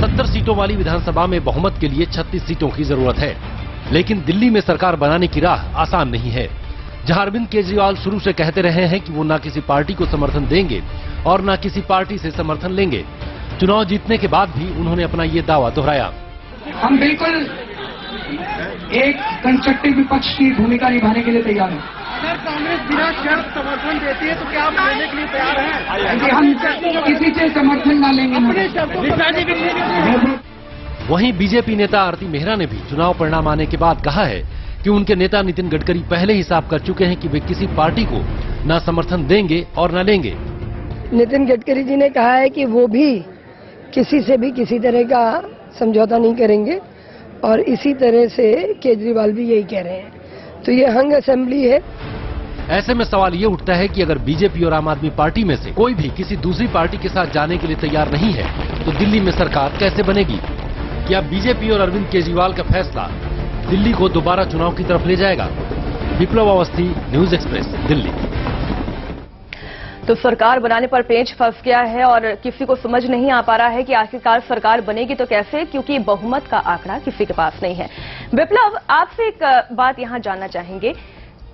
70 सीटों वाली विधानसभा में बहुमत के लिए 36 सीटों की जरूरत है। लेकिन दिल्ली में सरकार बनाने की राह आसान नहीं है। जहां अरविंद केजरीवाल शुरू से कहते रहे हैं कि वो न किसी पार्टी को समर्थन देंगे और न किसी पार्टी से समर्थन लेंगे, चुनाव जीतने के बाद भी उन्होंने अपना ये दावा दोहराया। हम बिल्कुल एक कंस्ट्रक्टिव विपक्ष की भूमिका निभाने के लिए तैयार हैं। अगर कांग्रेस बिना शर्त समर्थन देती है तो क्या आप लेने के लिए तैयार हैं? हम किसी से समर्थन ना लेंगे। वहीं बीजेपी नेता आरती मेहरा ने भी चुनाव परिणाम आने के बाद कहा है कि उनके नेता नितिन गडकरी पहले ही साफ कर चुके हैं कि वे किसी पार्टी को न समर्थन देंगे और न लेंगे। नितिन गडकरी जी ने कहा है कि वो भी किसी से भी किसी तरह का समझौता नहीं करेंगे और इसी तरह से केजरीवाल भी यही कह रहे हैं। तो ये हंग असेंबली है। ऐसे में सवाल ये उठता है कि अगर बीजेपी और आम आदमी पार्टी में से कोई भी किसी दूसरी पार्टी के साथ जाने के लिए तैयार नहीं है तो दिल्ली में सरकार कैसे बनेगी? क्या बीजेपी और अरविंद केजरीवाल का फैसला दिल्ली को दोबारा चुनाव की तरफ ले जाएगा? विप्लव अवस्थी, न्यूज एक्सप्रेस, दिल्ली। तो सरकार बनाने पर पेंच फंस गया है और किसी को समझ नहीं आ पा रहा है कि आखिरकार सरकार बनेगी तो कैसे, क्योंकि बहुमत का आंकड़ा किसी के पास नहीं है। विप्लव, आपसे एक बात यहां जानना चाहेंगे।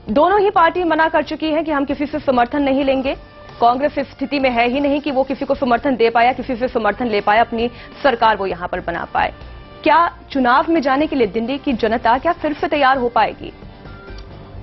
दोनों ही पार्टी मना कर चुकी है कि हम किसी से समर्थन नहीं लेंगे। कांग्रेस इस स्थिति में है ही नहीं कि वो किसी को समर्थन दे पाया, किसी से समर्थन ले पाया, अपनी सरकार वो यहां पर बना पाए। क्या चुनाव में जाने के लिए दिल्ली की जनता क्या फिर से तैयार हो पाएगी?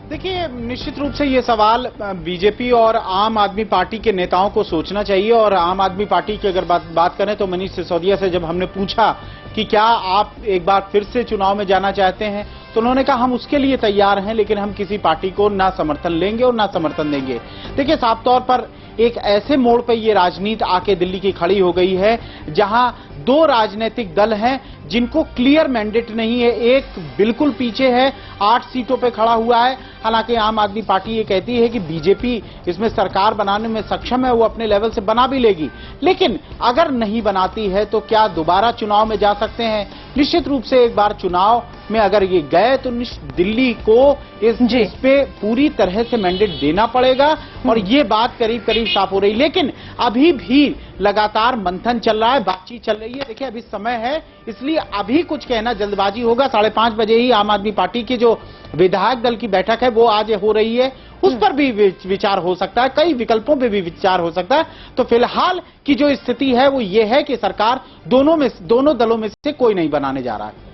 देखिए, निश्चित रूप से ये सवाल बीजेपी और आम आदमी पार्टी के नेताओं को सोचना चाहिए। और आम आदमी पार्टी की अगर बात करें तो मनीष सिसोदिया से जब हमने पूछा कि क्या आप एक बार फिर से चुनाव में जाना चाहते हैं, तो उन्होंने कहा हम उसके लिए तैयार हैं, लेकिन हम किसी पार्टी को ना समर्थन लेंगे और ना समर्थन देंगे। देखिए, साफ तौर पर एक ऐसे मोड़ पर ये राजनीति आके दिल्ली की खड़ी हो गई है जहां 2 राजनीतिक दल हैं जिनको क्लियर मैंडेट नहीं है। एक बिल्कुल पीछे है, 8 सीटों पे खड़ा हुआ है, हालांकि आम आदमी पार्टी ये कहती है कि बीजेपी इसमें सरकार बनाने में सक्षम है, वो अपने लेवल से बना भी लेगी, लेकिन अगर नहीं बनाती है तो क्या दोबारा चुनाव में जा सकते हैं? निश्चित रूप से एक बार चुनाव में अगर ये गए तो दिल्ली को इस पे पूरी तरह से मैंडेट देना पड़ेगा और ये बात करीब करीब साफ हो रही। लेकिन अभी भी लगातार मंथन चल रहा है, बातचीत चल रही है। देखिए अभी समय है, इसलिए अभी कुछ कहना जल्दबाजी होगा। 5:30 बजे ही आम आदमी पार्टी की जो विधायक दल की बैठक है वो आज हो रही है, उस पर भी विचार हो सकता है, कई विकल्पों पे भी विचार हो सकता है। तो फिलहाल की जो स्थिति है वो ये है कि सरकार दोनों दलों में से कोई नहीं बनाने जा रहा है।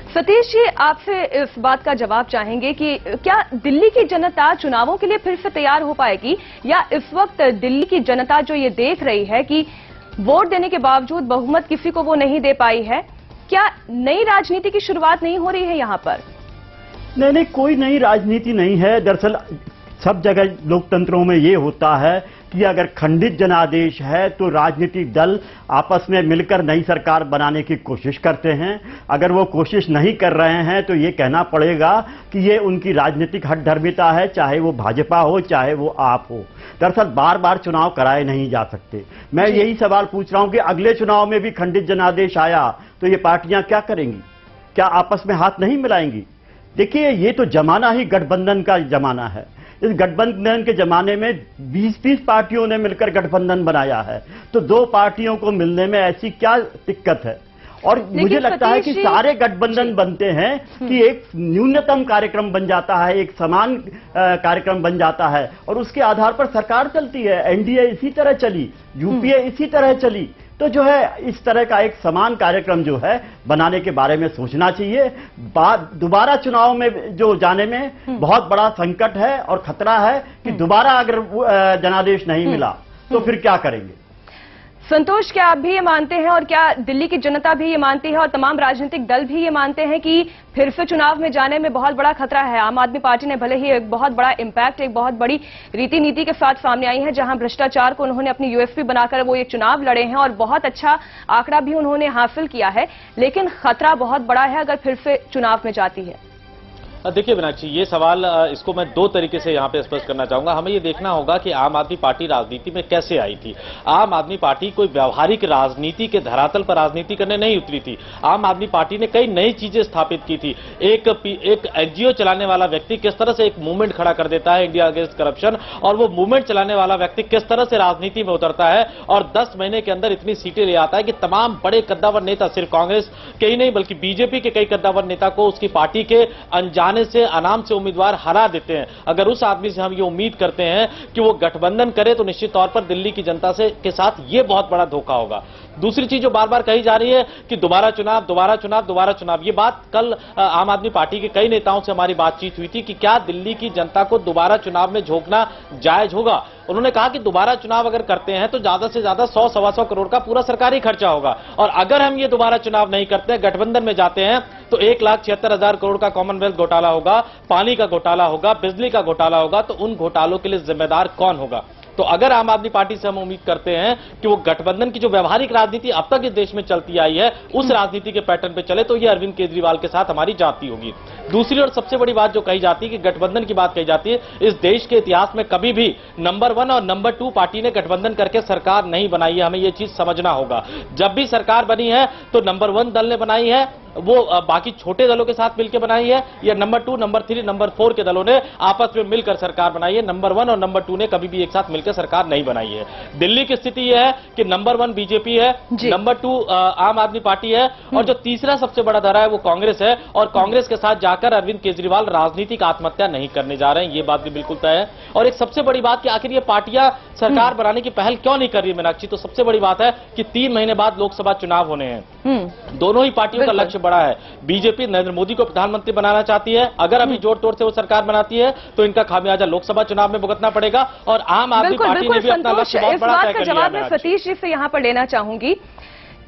सतीश जी, आपसे इस बात का जवाब चाहेंगे कि क्या दिल्ली की जनता चुनावों के लिए फिर से तैयार हो पाएगी, या इस वक्त दिल्ली की जनता जो ये देख रही है कि वोट देने के बावजूद बहुमत किसी को वो नहीं दे पाई है, क्या नई राजनीति की शुरुआत नहीं हो रही है यहाँ पर? नहीं, कोई नई राजनीति नहीं है। दरअसल सब जगह लोकतंत्रों में ये होता है कि अगर खंडित जनादेश है तो राजनीतिक दल आपस में मिलकर नई सरकार बनाने की कोशिश करते हैं। अगर वो कोशिश नहीं कर रहे हैं तो ये कहना पड़ेगा कि ये उनकी राजनीतिक हठधर्मिता है, चाहे वो भाजपा हो चाहे वो आप हो। दरअसल बार बार चुनाव कराए नहीं जा सकते। मैं यही सवाल पूछ रहा हूं कि अगले चुनाव में भी खंडित जनादेश आया तो ये पार्टियां क्या करेंगी? क्या आपस में हाथ नहीं मिलाएंगी? देखिए, ये तो जमाना ही गठबंधन का जमाना है। इस गठबंधन के जमाने में 20-30 पार्टियों ने मिलकर गठबंधन बनाया है, तो 2 पार्टियों को मिलने में ऐसी क्या दिक्कत है? और मुझे लगता है कि सारे गठबंधन बनते हैं कि एक न्यूनतम कार्यक्रम बन जाता है, एक समान कार्यक्रम बन जाता है और उसके आधार पर सरकार चलती है। एनडीए इसी तरह चली, यूपीए इसी तरह चली। तो जो है इस तरह का एक समान कार्यक्रम जो है बनाने के बारे में सोचना चाहिए। दोबारा चुनाव में जो जाने में बहुत बड़ा संकट है और खतरा है कि दोबारा अगर जनादेश नहीं मिला तो फिर क्या करेंगे? संतोष, क्या आप भी ये मानते हैं और क्या दिल्ली की जनता भी ये मानती है और तमाम राजनीतिक दल भी ये मानते हैं कि फिर से चुनाव में जाने में बहुत बड़ा खतरा है? आम आदमी पार्टी ने भले ही एक बहुत बड़ा इम्पैक्ट, एक बहुत बड़ी रीति नीति के साथ सामने आई है, जहां भ्रष्टाचार को उन्होंने अपनी यूएसपी बनाकर वो ये चुनाव लड़े हैं और बहुत अच्छा आंकड़ा भी उन्होंने हासिल किया है, लेकिन खतरा बहुत बड़ा है अगर फिर से चुनाव में जाती है। देखिए मीनाक्षी, ये सवाल इसको मैं 2 तरीके से यहाँ पे स्पष्ट करना चाहूंगा। हमें ये देखना होगा कि आम आदमी पार्टी राजनीति में कैसे आई थी। आम आदमी पार्टी कोई व्यवहारिक राजनीति के धरातल पर राजनीति करने नहीं उतरी थी। आम आदमी पार्टी ने कई नई चीजें स्थापित की थी। एक एनजीओ चलाने वाला व्यक्ति किस तरह से एक मूवमेंट खड़ा कर देता है इंडिया अगेंस्ट करप्शन, और वो मूवमेंट चलाने वाला व्यक्ति किस तरह से राजनीति में उतरता है और 10 महीने के अंदर इतनी सीटें ले आता है कि तमाम बड़े कद्दावर नेता, सिर्फ कांग्रेस के ही नहीं बल्कि बीजेपी के कई कद्दावर नेता को उसकी पार्टी के अनजाने से, अनाम से उम्मीदवार हरा देते हैं। अगर उस आदमी से हम ये उम्मीद करते हैं कि वो गठबंधन करे तो निश्चित तौर पर दिल्ली की जनता के साथ ये बहुत बड़ा धोखा होगा। दूसरी चीज जो बार बार कही जा रही है कि दोबारा चुनाव, दोबारा चुनाव, दोबारा चुनाव, ये बात कल आम आदमी पार्टी के कई नेताओं से हमारी बातचीत हुई थी कि क्या दिल्ली की जनता को दोबारा चुनाव में झोंकना जायज होगा। उन्होंने कहा कि दोबारा चुनाव अगर करते हैं तो ज्यादा से ज्यादा 100-125 करोड़ का पूरा सरकारी खर्चा होगा, और अगर हम ये दोबारा चुनाव नहीं करते, गठबंधन में जाते हैं, तो 1,76,000 करोड़ का कॉमनवेल्थ घोटाला होगा, पानी का घोटाला होगा, बिजली का घोटाला होगा। तो उन घोटालों के लिए जिम्मेदार कौन होगा? तो अगर आम आदमी पार्टी से हम उम्मीद करते हैं कि वो गठबंधन की जो व्यवहारिक राजनीति अब तक इस देश में चलती आई है उस राजनीति के पैटर्न पे चले, तो ये अरविंद केजरीवाल के साथ हमारी जाती होगी। दूसरी और सबसे बड़ी बात जो कही जाती है कि गठबंधन की बात कही जाती है, इस देश के इतिहास में कभी भी नंबर 1 और नंबर 2 पार्टी ने गठबंधन करके सरकार नहीं बनाई है। हमें यह चीज समझना होगा। जब भी सरकार बनी है तो नंबर 1 दल ने बनाई है, वो बाकी छोटे दलों के साथ मिलकर बनाई है, या नंबर 2, नंबर 3, नंबर 4 के दलों ने आपस में मिलकर सरकार बनाई है। नंबर 1 और नंबर 2 ने कभी भी एक साथ मिलकर सरकार नहीं बनाई है। दिल्ली की स्थिति यह है कि नंबर 1 बीजेपी है, नंबर 2 आम आदमी पार्टी है, और जो तीसरा सबसे बड़ा धरा है वो कांग्रेस है। और कांग्रेस के साथ जाकर अरविंद केजरीवाल राजनीतिक आत्महत्या नहीं करने जा रहे हैं, ये बात भी बिल्कुल तय है। और एक सबसे बड़ी बात कि आखिर ये पार्टियां सरकार बनाने की पहल क्यों नहीं कर रही है मीनाक्षी, तो सबसे बड़ी बात है कि 3 महीने बाद लोकसभा चुनाव होने हैं। दोनों ही पार्टियों का लक्ष्य बड़ा है। बीजेपी नरेंद्र मोदी को प्रधानमंत्री बनाना चाहती है, अगर अभी जोर तोड़ से वो सरकार बनाती है तो इनका खामियाजा लोकसभा चुनाव में भुगतना पड़ेगा। और आम आदमी पार्टी ने भी अपना लक्ष्य बहुत बड़ा तय कर लिया है। इस बात का जवाब मैं सतीश जी से यहां पर लेना चाहूंगी।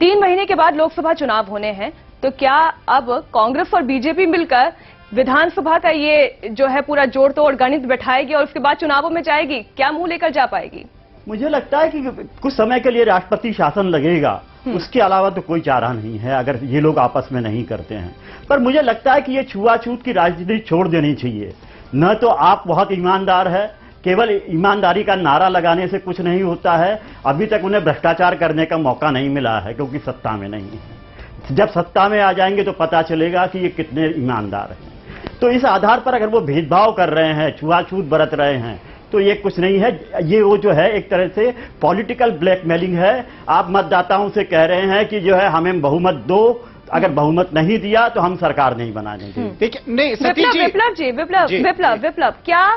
3 महीने के बाद लोकसभा चुनाव होने हैं, तो क्या अब कांग्रेस और बीजेपी मिलकर विधानसभा का ये जो है पूरा जोड़ तोड़ गणित बैठाएगी और उसके बाद चुनावों में जाएगी? क्या मुंह लेकर जा पाएगी? मुझे लगता है कि कुछ समय के लिए राष्ट्रपति शासन लगेगा, उसके अलावा तो कोई चारा नहीं है अगर ये लोग आपस में नहीं करते हैं। पर मुझे लगता है कि ये छुआछूत की राजनीति छोड़ देनी चाहिए। न तो आप बहुत ईमानदार है, केवल ईमानदारी का नारा लगाने से कुछ नहीं होता है। अभी तक उन्हें भ्रष्टाचार करने का मौका नहीं मिला है क्योंकि सत्ता में नहीं है। जब सत्ता में आ जाएंगे तो पता चलेगा कि ये कितने ईमानदार हैं। तो इस आधार पर अगर वो भेदभाव कर रहे हैं, छुआछूत बरत रहे हैं, तो ये कुछ नहीं है। ये वो जो है एक तरह से पॉलिटिकल ब्लैकमेलिंग है। आप मतदाताओं से कह रहे हैं कि जो है हमें बहुमत दो, अगर बहुमत नहीं दिया तो हम सरकार नहीं बना देंगे। देखिए, नहीं सतीश जी, विप्लव क्या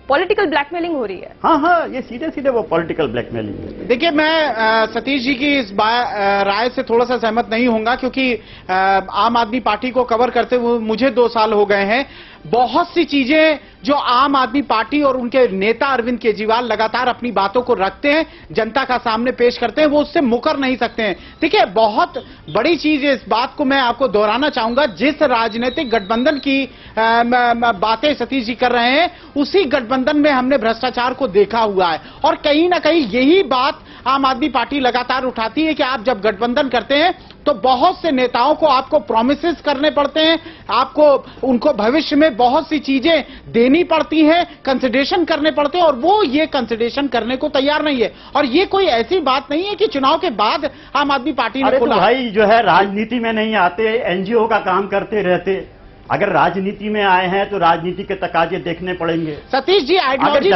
पॉलिटिकल ब्लैकमेलिंग हो रही है? हाँ, ये सीधे सीधे वो पॉलिटिकल ब्लैकमेलिंग है। देखिए, मैं सतीश जी की इस राय से थोड़ा सा सहमत नहीं होऊंगा, क्योंकि आम आदमी पार्टी को कवर करते हुए मुझे 2 साल हो गए हैं। बहुत सी चीजें जो आम आदमी पार्टी और उनके नेता अरविंद केजरीवाल लगातार अपनी बातों को रखते हैं, जनता का सामने पेश करते हैं, वो उससे मुकर नहीं सकते हैं। देखिए, बहुत बड़ी चीज है, इस बात को मैं आपको दोहराना चाहूंगा, जिस राजनीतिक गठबंधन की बातें सतीश जी कर रहे हैं, उसी गठबंधन में हमने भ्रष्टाचार को देखा हुआ है। और कहीं ना कहीं यही बात आम आदमी पार्टी लगातार उठाती है कि आप जब गठबंधन करते हैं तो बहुत से नेताओं को आपको प्रॉमिसेस करने पड़ते हैं, आपको उनको भविष्य में बहुत सी चीजें देनी पड़ती हैं, कंसिडरेशन करने पड़ते हैं, और वो ये कंसिडरेशन करने को तैयार नहीं है। और ये कोई ऐसी बात नहीं है कि चुनाव के बाद आम आदमी पार्टी ने तो भाई जो है राजनीति में नहीं आते, एनजीओ का काम करते रहते। अगर राजनीति में आए हैं तो राजनीति के तकाजे देखने पड़ेंगे। सतीश जी, आइडियोलॉजी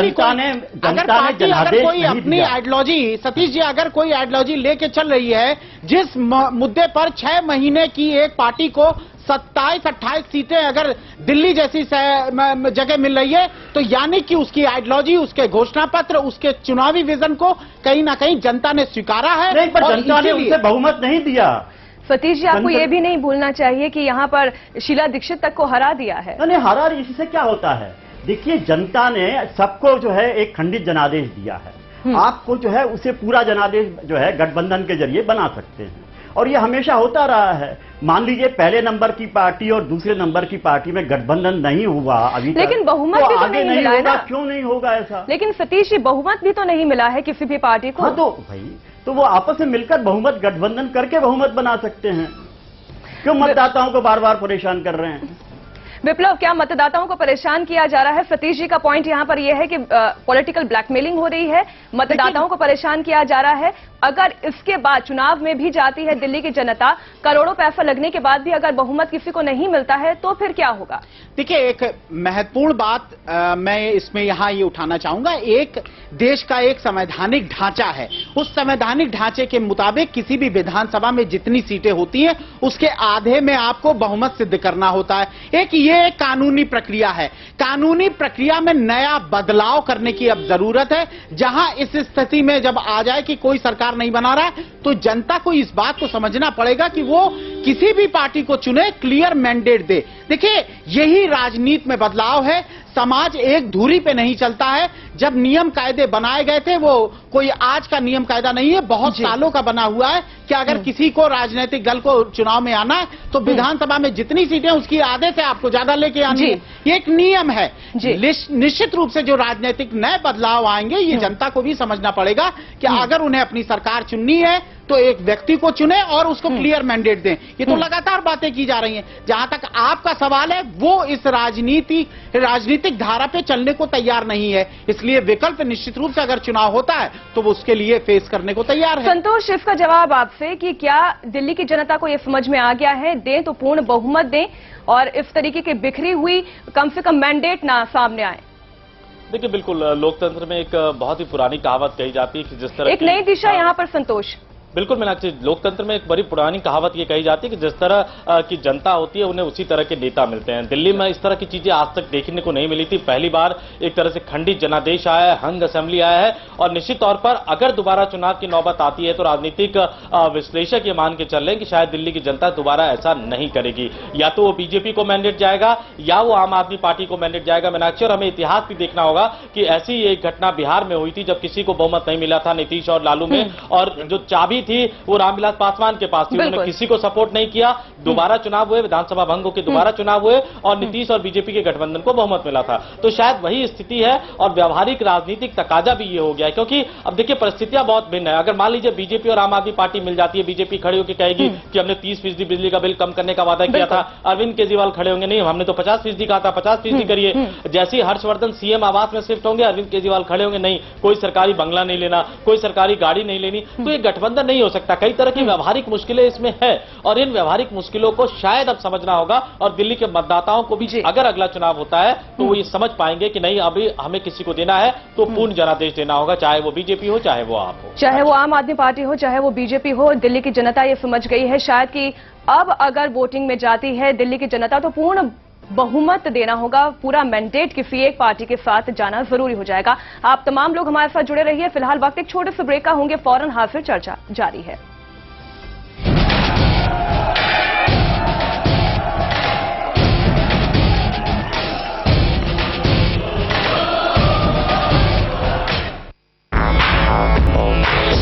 अगर कोई अपनी आइडियोलॉजी, सतीश जी अगर कोई आइडियोलॉजी लेके चल रही है, जिस मुद्दे पर 6 महीने की एक पार्टी को 27-28 सीटें अगर दिल्ली जैसी जगह मिल रही है, तो यानी कि उसकी आइडियोलॉजी, उसके घोषणा पत्र, उसके चुनावी विजन को कहीं ना कहीं जनता ने स्वीकारा है। नहीं, पर जनता ने उसे बहुमत नहीं दिया। सतीश जी, आपको ये भी नहीं भूलना चाहिए कि यहाँ पर शीला दीक्षित तक को हरा दिया है। नहीं, हरा, इससे क्या होता है? देखिए, जनता ने सबको जो है एक खंडित जनादेश दिया है। आपको जो है उसे पूरा जनादेश जो है गठबंधन के जरिए बना सकते हैं, और ये हमेशा होता रहा है। मान लीजिए पहले नंबर की पार्टी और दूसरे नंबर की पार्टी में गठबंधन नहीं हुआ अभी तक, लेकिन बहुमत भी तो आगे नहीं मिला है ना? क्यों नहीं होगा ऐसा? लेकिन सतीश जी, बहुमत भी तो नहीं मिला है किसी भी पार्टी को। हाँ, तो भाई तो वो आपस में मिलकर बहुमत गठबंधन करके बहुमत बना सकते हैं। क्यों मतदाताओं को बार बार परेशान कर रहे हैं? विप्लव, क्या मतदाताओं को परेशान किया जा रहा है? सतीश जी का पॉइंट यहाँ पर यह है कि पॉलिटिकल ब्लैकमेलिंग हो रही है, मतदाताओं को परेशान किया जा रहा है। अगर इसके बाद चुनाव में भी जाती है दिल्ली की जनता, करोड़ों पैसा लगने के बाद भी अगर बहुमत किसी को नहीं मिलता है, तो फिर क्या होगा? देखिए, एक महत्वपूर्ण बात मैं इसमें यहां ये उठाना चाहूंगा। एक देश का एक संवैधानिक ढांचा है, उस संवैधानिक ढांचे के मुताबिक किसी भी विधानसभा में जितनी सीटें होती हैं, उसके आधे में आपको बहुमत सिद्ध करना होता है। ये एक कानूनी प्रक्रिया है। कानूनी प्रक्रिया में नया बदलाव करने की अब जरूरत है। जहां इस स्थिति में जब आ जाए कि कोई सरकार नहीं बना रहा है, तो जनता को इस बात को समझना पड़ेगा कि वो किसी भी पार्टी को चुने, क्लियर मैंडेट दे। देखिए, यही राजनीति में बदलाव है। समाज एक धुरी पे नहीं चलता है। जब नियम कायदे बनाए गए थे, वो कोई आज का नियम कायदा नहीं है, बहुत सालों का बना हुआ है कि अगर किसी को राजनीतिक दल को चुनाव में आना है, तो विधानसभा में जितनी सीटें उसकी आधे से आपको ज्यादा लेके आनी है। ये एक नियम है। निश्चित रूप से जो राजनीतिक नए बदलाव आएंगे, ये जनता को भी समझना पड़ेगा कि अगर उन्हें अपनी सरकार चुननी है तो एक व्यक्ति को चुने और उसको क्लियर मैंडेट दें। ये तो लगातार बातें की जा रही हैं। जहां तक आपका सवाल है, वो इस राजनीतिक धारा पे चलने को तैयार नहीं है। इसलिए विकल्प निश्चित रूप से अगर चुनाव होता है तो वो उसके लिए फेस करने को तैयार है। संतोष, इसका जवाब आपसे कि क्या दिल्ली की जनता को यह समझ में आ गया है, दें तो पूर्ण बहुमत दें और इस तरीके की बिखरी हुई कम से कम मैंडेट ना सामने आए? देखिए, बिल्कुल लोकतंत्र में एक बहुत ही पुरानी कहावत कही जाती है कि जिस तरह एक नई दिशा यहाँ पर संतोष। बिल्कुल मीनाक्षी, लोकतंत्र में एक बड़ी पुरानी कहावत ये कही जाती है कि जिस तरह की जनता होती है, उन्हें उसी तरह के नेता मिलते हैं। दिल्ली में इस तरह की चीजें आज तक देखने को नहीं मिली थी। पहली बार एक तरह से खंडित जनादेश आया है, हंग असेंबली आया है, और निश्चित तौर पर अगर दोबारा चुनाव की नौबत आती है तो राजनीतिक विश्लेषक ये मान के चल रहे हैं कि शायद दिल्ली की जनता दोबारा ऐसा नहीं करेगी। या तो वो बीजेपी को मैंडेट जाएगा या वो आम आदमी पार्टी को मैंडेट जाएगा मीनाक्षी। और हमें इतिहास भी देखना होगा कि ऐसी एक घटना बिहार में हुई थी जब किसी को बहुमत नहीं मिला था, नीतीश और लालू में, और जो चाबी चाबी थी वो रामविलास पासवान के पास थी। उन्होंने किसी को सपोर्ट नहीं किया। दोबारा चुनाव हुए, विधानसभा भंग होकर दोबारा चुनाव हुए और नीतीश और बीजेपी के गठबंधन को बहुमत मिला था। तो शायद वही स्थिति है और व्यवहारिक राजनीतिक तकाजा भी ये हो गया है, क्योंकि अब देखिए परिस्थितियां बहुत भिन्न है। अगर मान लीजिए बीजेपी और आम आदमी पार्टी मिल जाती है, बीजेपी खड़ी होकर कहेगी कि हमने 30% बिजली का बिल कम करने का वादा किया था, अरविंद केजरीवाल खड़े होंगे नहीं हमने तो 50% कहा था, 50% करिए। जैसे ही हर्षवर्धन सीएम आवास में शिफ्ट होंगे, अरविंद केजरीवाल खड़े होंगे नहीं कोई सरकारी बंगला नहीं लेना, कोई सरकारी गाड़ी नहीं लेनी। तो ये गठबंधन नहीं हो सकता। कई तरह की व्यवहारिक मुश्किलें इसमें है और इन व्यवहारिक मुश्किलों को शायद अब समझना होगा और दिल्ली के मतदाताओं को भी अगर अगला चुनाव होता है तो वो ये समझ पाएंगे कि नहीं अभी हमें किसी को देना है तो पूर्ण जनादेश देना होगा, चाहे वो बीजेपी हो चाहे वो आप हो, चाहे वो आम आदमी पार्टी हो चाहे वो बीजेपी हो। दिल्ली की जनता ये समझ गई है शायद कि अब अगर वोटिंग में जाती है दिल्ली की जनता तो पूर्ण बहुमत देना होगा, पूरा मैंडेट किसी एक पार्टी के साथ जाना जरूरी हो जाएगा। आप तमाम लोग हमारे साथ जुड़े रहिए। फिलहाल वक्त एक छोटे से ब्रेक का होंगे, फौरन हाजिर चर्चा जारी है।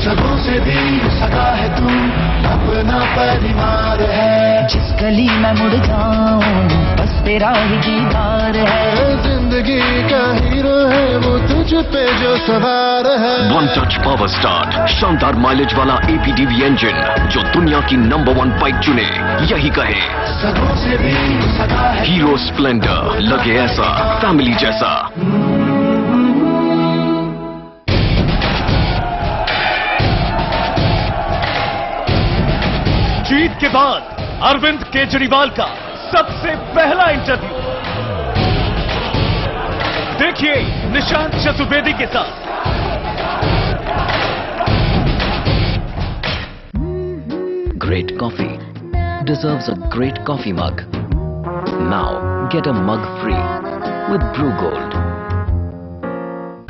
सगों से भी सगा है तू, अपना परिवार है। जिस गली में मुड़ जाऊं बस तेरा ही दीदार है। जिंदगी का हीरो है वो तुझ पे जो सवार है। वन टच पावर स्टार्ट शानदार माइलेज वाला APDV इंजन जो दुनिया की नंबर 1 बाइक चुने यही कहे। सगों से भी सगा है हीरो स्प्लेंडर, लगे ऐसा फैमिली जैसा। जीत के बाद अरविंद केजरीवाल का सबसे पहला इंटरव्यू देखिए निशांत चतुर्वेदी के साथ। Great coffee deserves a great coffee mug. Now get a mug free with Brew Gold.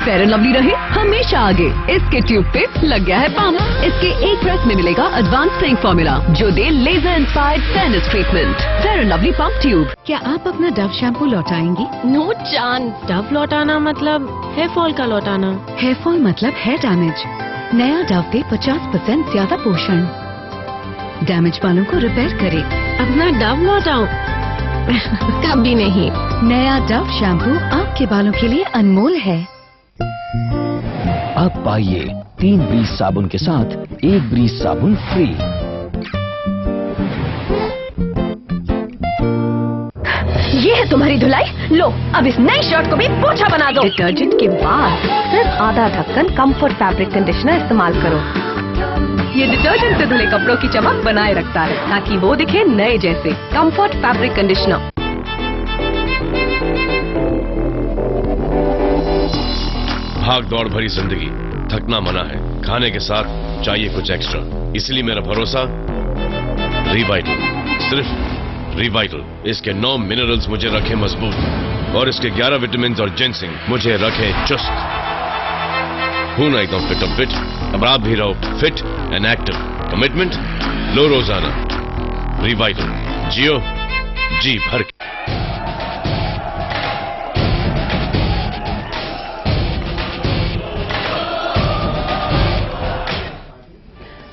Fair and lovely रहे हमेशा आगे, इसके ट्यूब पे लग गया है पंप। इसके एक प्रेस में मिलेगा एडवांस स्प्रेइंग फॉर्मूला जो दे laser inspired fairness treatment. Fair and Lovely pump tube. क्या आप अपना डव शैम्पू लौटाएंगी? No chance. डव लौटाना मतलब हेयर फॉल का लौटाना। हेयर फॉल मतलब हेयर डैमेज। नया डव पे 50% ज्यादा पोषण, डैमेज बालों को रिपेयर करे। अपना डव लौटाओ? कभी नहीं। नया डव शैम्पू आपके बालों के लिए अनमोल है। अब पाइए 3 ब्रीज साबुन के साथ 1 ब्रीज साबुन फ्री। ये है तुम्हारी धुलाई, लो अब इस नई शर्ट को भी पोछा बना दो। डिटर्जेंट के बाद सिर्फ आधा ढक्कन कंफर्ट फैब्रिक कंडीशनर इस्तेमाल करो। ये डिटर्जेंट से धुले कपड़ों की चमक बनाए रखता है ताकि वो दिखे नए जैसे। Comfort fabric conditioner. भाग दौड़ भरी जिंदगी, थकना मना है, खाने के साथ चाहिए कुछ एक्स्ट्रा। इसलिए मेरा भरोसा रिवाइटल, सिर्फ रिवाइटल। इसके 9 मिनरल्स मुझे रखे मजबूत और इसके 11 विटामिन और जिंसिंग मुझे रखे चुस्त। हूं ना एकदम फिट। अब आप भी रहो फिट एंड एक्टिव। कमिटमेंट लो रोजाना। रिवाइटल, जियो जी भर के।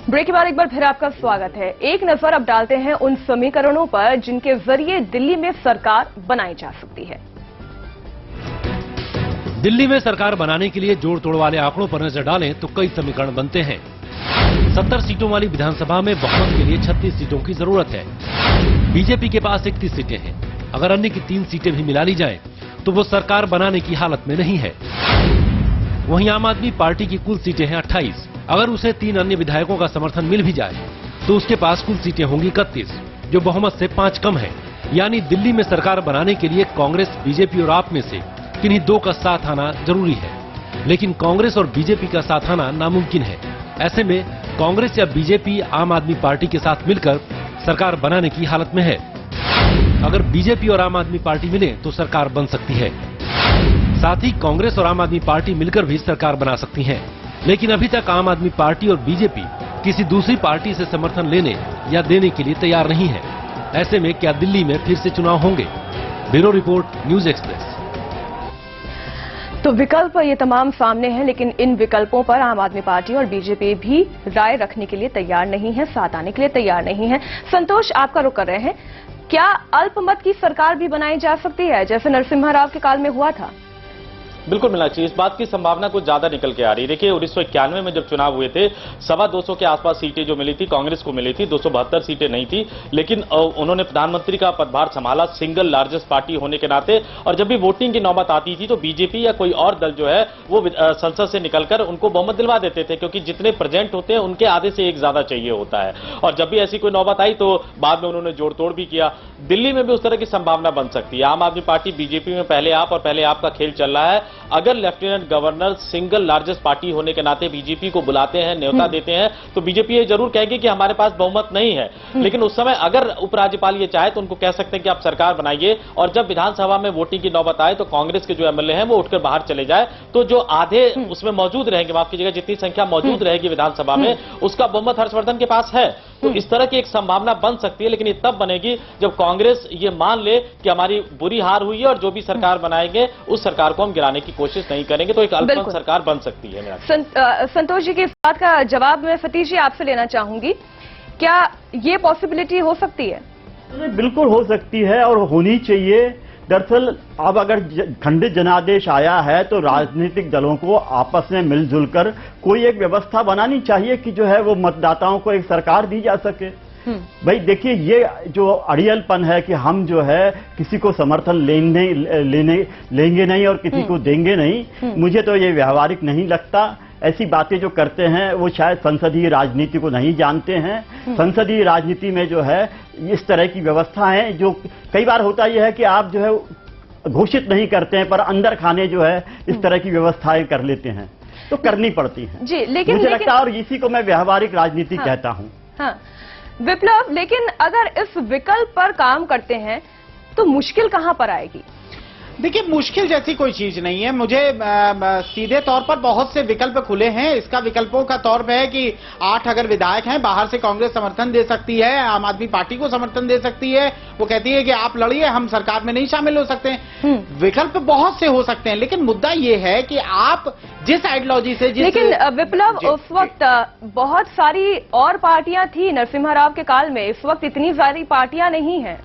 ब्रेक के बाद एक बार फिर आपका स्वागत है। एक नजर अब डालते हैं उन समीकरणों पर जिनके जरिए दिल्ली में सरकार बनाई जा सकती है। दिल्ली में सरकार बनाने के लिए जोड़ तोड़ वाले आंकड़ों पर नजर डालें तो कई समीकरण बनते हैं। 70 सीटों वाली विधानसभा में बहुमत के लिए 36 सीटों की जरूरत है। बीजेपी के पास 31 सीटें हैं। अगर अन्य की 3 सीटें भी मिला ली जाएं, तो वो सरकार बनाने की हालत में नहीं है। वहीं आम आदमी पार्टी की कुल सीटें हैं 28। अगर उसे 3 अन्य विधायकों का समर्थन मिल भी जाए तो उसके पास कुल सीटें होंगी 31, जो बहुमत से 5 कम है। यानी दिल्ली में सरकार बनाने के लिए कांग्रेस, बीजेपी और आप में से किन्हीं 2 का साथ आना जरूरी है। लेकिन कांग्रेस और बीजेपी का साथ आना नामुमकिन है। ऐसे में कांग्रेस या बीजेपी आम आदमी पार्टी के साथ मिलकर सरकार बनाने की हालत में है। अगर बीजेपी और आम आदमी पार्टी मिले तो सरकार बन सकती है। साथ ही कांग्रेस और आम आदमी पार्टी मिलकर भी सरकार बना सकती हैं। लेकिन अभी तक आम आदमी पार्टी और बीजेपी किसी दूसरी पार्टी से समर्थन लेने या देने के लिए तैयार नहीं है। ऐसे में क्या दिल्ली में फिर से चुनाव होंगे? Bureau report, news express. तो विकल्प ये तमाम सामने हैं, लेकिन इन विकल्पों पर आम आदमी पार्टी और बीजेपी भी राय रखने के लिए तैयार नहीं है, साथ आने के लिए तैयार नहीं है। संतोष, आपका रुख कर रहे हैं, क्या अल्पमत की सरकार भी बनाई जा सकती है जैसे नरसिम्हा राव के काल में हुआ था? बिल्कुल मीनाक्षी, इस बात की संभावना कुछ ज्यादा निकल के आ रही है। देखिए 1991 में जब चुनाव हुए थे 250 के आसपास सीटें जो मिली थी कांग्रेस को मिली थी, 272 सीटें नहीं थी, लेकिन उन्होंने प्रधानमंत्री का पदभार संभाला सिंगल लार्जेस्ट पार्टी होने के नाते। और जब भी वोटिंग की नौबत आती थी तो बीजेपी या कोई और दल जो है वो संसद से निकलकर उनको बहुमत दिलवा देते थे, क्योंकि जितने प्रेजेंट होते हैं उनके आधे से एक ज्यादा चाहिए होता है। और जब भी ऐसी कोई नौबत आई तो बाद में उन्होंने जोड़ तोड़ भी किया। दिल्ली में भी उस तरह की संभावना बन सकती है। आम आदमी पार्टी बीजेपी में पहले आप और पहले आप का खेल चल रहा है। अगर lieutenant governor single largest party होने के नाते बीजेपी को बुलाते हैं, न्योता देते हैं, तो बीजेपी ये जरूर कहेगी कि हमारे पास बहुमत नहीं है। लेकिन उस समय अगर उपराज्यपाल ये चाहे तो उनको कह सकते हैं कि आप सरकार बनाइए, और जब विधानसभा में वोटिंग की नौबत आए तो कांग्रेस के जो एमएलए हैं वो उठकर बाहर चले जाए, तो जो आधे उसमें मौजूद रहेंगे, माफ कीजिएगा, जितनी संख्या मौजूद रहेगी विधानसभा में उसका बहुमत हर्षवर्धन के पास है। तो इस तरह की एक संभावना बन सकती है, लेकिन ये तब बनेगी जब कांग्रेस ये मान ले कि हमारी बुरी हार हुई है और जो भी सरकार बनाएंगे उस सरकार को हम गिराने की कोशिश नहीं करेंगे, तो एक अल्पमत सरकार बन सकती है। संतोष जी की इस बात का जवाब मैं सतीश जी आपसे लेना चाहूंगी, क्या ये पॉसिबिलिटी हो सकती है? बिल्कुल हो सकती है और होनी चाहिए। दरअसल अब अगर खंडित जनादेश आया है तो राजनीतिक दलों को आपस में मिलजुल कर कोई एक व्यवस्था बनानी चाहिए कि जो है वो मतदाताओं को एक सरकार दी जा सके। भाई देखिए, ये जो अड़ियलपन है कि हम जो है किसी को समर्थन लेंगे नहीं और किसी को देंगे नहीं, मुझे तो ये व्यवहारिक नहीं लगता। ऐसी बातें जो करते हैं वो शायद संसदीय राजनीति को नहीं जानते हैं। संसदीय राजनीति में जो है इस तरह की व्यवस्थाएं, जो कई बार होता यह है कि आप जो है घोषित नहीं करते हैं पर अंदर खाने जो है इस तरह की व्यवस्थाएं कर लेते हैं, तो करनी पड़ती है जी। लेकिन मुझे लगता है, और इसी को मैं व्यवहारिक राजनीति कहता हूं। हाँ विप्लव, लेकिन अगर इस विकल्प पर काम करते हैं तो मुश्किल कहां पर आएगी? देखिए, मुश्किल जैसी कोई चीज नहीं है। मुझे सीधे तौर पर बहुत से विकल्प खुले हैं। इसका विकल्पों का तौर पे है कि 8 अगर विधायक हैं, बाहर से कांग्रेस समर्थन दे सकती है, आम आदमी पार्टी को समर्थन दे सकती है, वो कहती है कि आप लड़िए, हम सरकार में नहीं शामिल हो सकते हैं। विकल्प बहुत से हो सकते हैं, लेकिन मुद्दा ये है कि आप जिस आइडियोलॉजी से लेकिन विप्लव, उस वक्त बहुत सारी और पार्टियां थी नरसिम्हा राव के काल में, इस वक्त इतनी सारी पार्टियां नहीं है।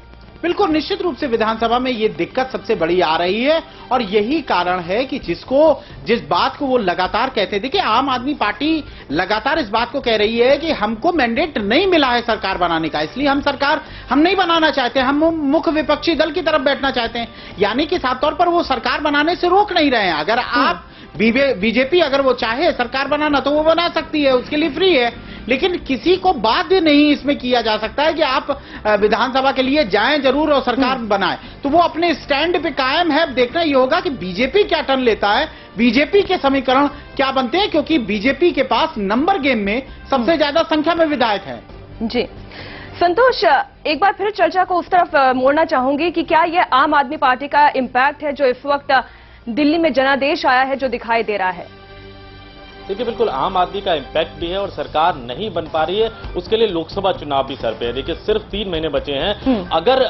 बिल्कुल, निश्चित रूप से विधानसभा में ये दिक्कत सबसे बड़ी आ रही है और यही कारण है कि जिस बात को वो लगातार कहते हैं। देखिए, आम आदमी पार्टी लगातार इस बात को कह रही है कि हमको मैंडेट नहीं मिला है सरकार बनाने का, इसलिए हम सरकार नहीं बनाना चाहते, हम मुख्य विपक्षी दल की तरफ बैठना चाहते हैं। यानी कि साफ तौर पर वो सरकार बनाने से रोक नहीं रहे हैं। अगर आप बीजेपी अगर वो चाहे सरकार बनाना तो वो बना सकती है, उसके लिए फ्री है, लेकिन किसी को बाध्य नहीं इसमें किया जा सकता है कि आप विधानसभा के लिए जाएं जरूर और सरकार बनाएं। तो वो अपने स्टैंड पे कायम है। अब देखना ये होगा कि बीजेपी क्या टर्न लेता है, बीजेपी के समीकरण क्या बनते हैं, क्योंकि बीजेपी के पास नंबर गेम में सबसे ज्यादा संख्या में विधायक हैं। जी संतोष, एक बार फिर चर्चा को उस तरफ मोड़ना चाहूंगी कि क्या ये आम आदमी पार्टी का इम्पैक्ट है जो इस वक्त दिल्ली में जनादेश आया है, जो दिखाई दे रहा है? देखिए, बिल्कुल आम आदमी का इम्पैक्ट भी है और सरकार नहीं बन पा रही है, उसके लिए लोकसभा चुनाव भी सर पे है। देखिए, सिर्फ 3 महीने बचे हैं। अगर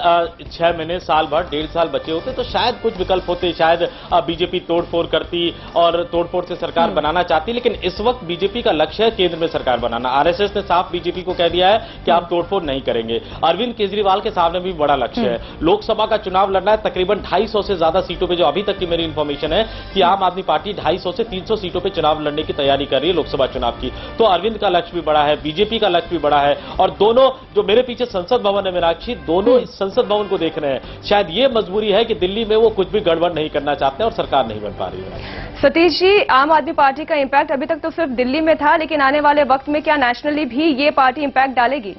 6 महीने, साल भर, 1.5 साल बचे होते तो शायद कुछ विकल्प होते, शायद बीजेपी तोड़फोड़ करती और तोड़फोड़ से सरकार बनाना चाहती। लेकिन इस वक्त बीजेपी का लक्ष्य है केंद्र में सरकार बनाना। आरएसएस ने साफ बीजेपी को कह दिया है कि आप तोड़फोड़ नहीं करेंगे। अरविंद केजरीवाल के सामने भी बड़ा लक्ष्य है, लोकसभा का चुनाव लड़ना है। तकरीबन 250 से ज्यादा सीटों पर, जो अभी तक की मेरी इंफॉर्मेशन है कि आम आदमी पार्टी 250 से 300 सीटों पर चुनाव लड़ने की तैयारी कर रही है लोकसभा चुनाव की। तो अरविंद का लक्ष्य भी बड़ा है, बीजेपी का लक्ष्य भी बड़ा है, और दोनों जो मेरे पीछे संसद भवन है मीनाक्षी, दोनों इस संसद भवन को देख रहे हैं। शायद ये मजबूरी है कि दिल्ली में वो कुछ भी गड़बड़ नहीं करना चाहते और सरकार नहीं बन पा रही है। सतीश जी, आम आदमी पार्टी का इम्पैक्ट अभी तक तो सिर्फ दिल्ली में था, लेकिन आने वाले वक्त में क्या नेशनली भी ये पार्टी इम्पैक्ट डालेगी?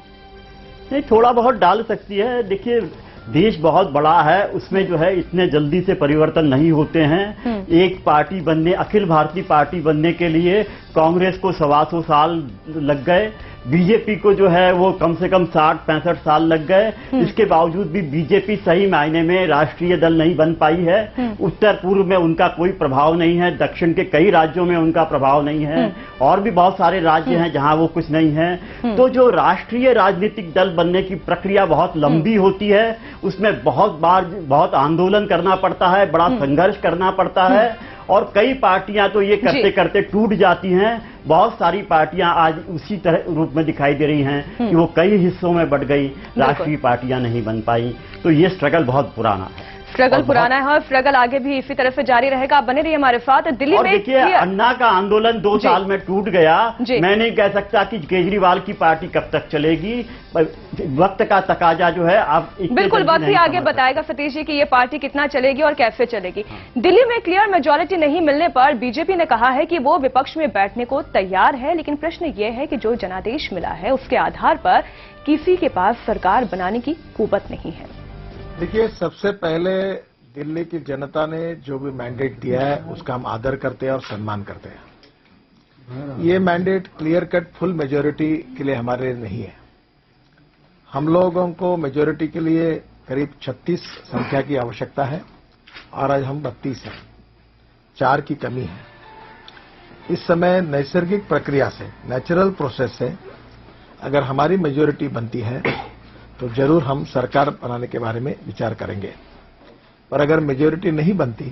नहीं, थोड़ा बहुत डाल सकती है। देखिए, देश बहुत बड़ा है, उसमें जो है इतने जल्दी से परिवर्तन नहीं होते हैं। एक पार्टी बनने, अखिल भारतीय पार्टी बनने के लिए कांग्रेस को 125 साल लग गए, बीजेपी को जो है वो कम से कम 60-65 साल लग गए। इसके बावजूद भी बीजेपी सही मायने में राष्ट्रीय दल नहीं बन पाई है। उत्तर पूर्व में उनका कोई प्रभाव नहीं है, दक्षिण के कई राज्यों में उनका प्रभाव नहीं है, और भी बहुत सारे राज्य हैं जहां वो कुछ नहीं है। तो जो राष्ट्रीय राजनीतिक दल बनने की प्रक्रिया बहुत लंबी होती है, उसमें बहुत आंदोलन करना पड़ता है, बड़ा संघर्ष करना पड़ता है, और कई पार्टियां तो ये करते करते टूट जाती हैं। बहुत सारी पार्टियां आज उसी तरह रूप में दिखाई दे रही हैं कि वो कई हिस्सों में बट गई, राष्ट्रीय पार्टियां नहीं बन पाई। तो ये स्ट्रगल बहुत पुराना है, स्ट्रगल पुराना है और स्ट्रगल आगे भी इसी तरह से जारी रहेगा। आप बने रहिए हमारे साथ। दिल्ली में देखिए, अन्ना का आंदोलन 2 साल में टूट गया। मैं नहीं कह सकता कि केजरीवाल की पार्टी कब तक चलेगी, वक्त का तकाजा जो है आप बिल्कुल वक्त ही आगे बताएगा सतीश जी कि ये पार्टी कितना चलेगी और कैसे चलेगी। दिल्ली में क्लियर मेजॉरिटी नहीं मिलने पर बीजेपी ने कहा है कि वो विपक्ष में बैठने को तैयार है, लेकिन प्रश्न ये है कि जो जनादेश मिला है उसके आधार पर किसी के पास सरकार बनाने की कुवत नहीं है। देखिए, सबसे पहले दिल्ली की जनता ने जो भी मैंडेट दिया है उसका हम आदर करते हैं और सम्मान करते हैं। ये mandate clear cut full majority के लिए हमारे लिए नहीं है। हम लोगों को मेजॉरिटी के लिए करीब 36 संख्या की आवश्यकता है और आज हम 32 हैं, 4 की कमी है। इस समय नैसर्गिक प्रक्रिया से, नेचुरल प्रोसेस से अगर हमारी मेजॉरिटी बनती है तो जरूर हम सरकार बनाने के बारे में विचार करेंगे, पर अगर मेजॉरिटी नहीं बनती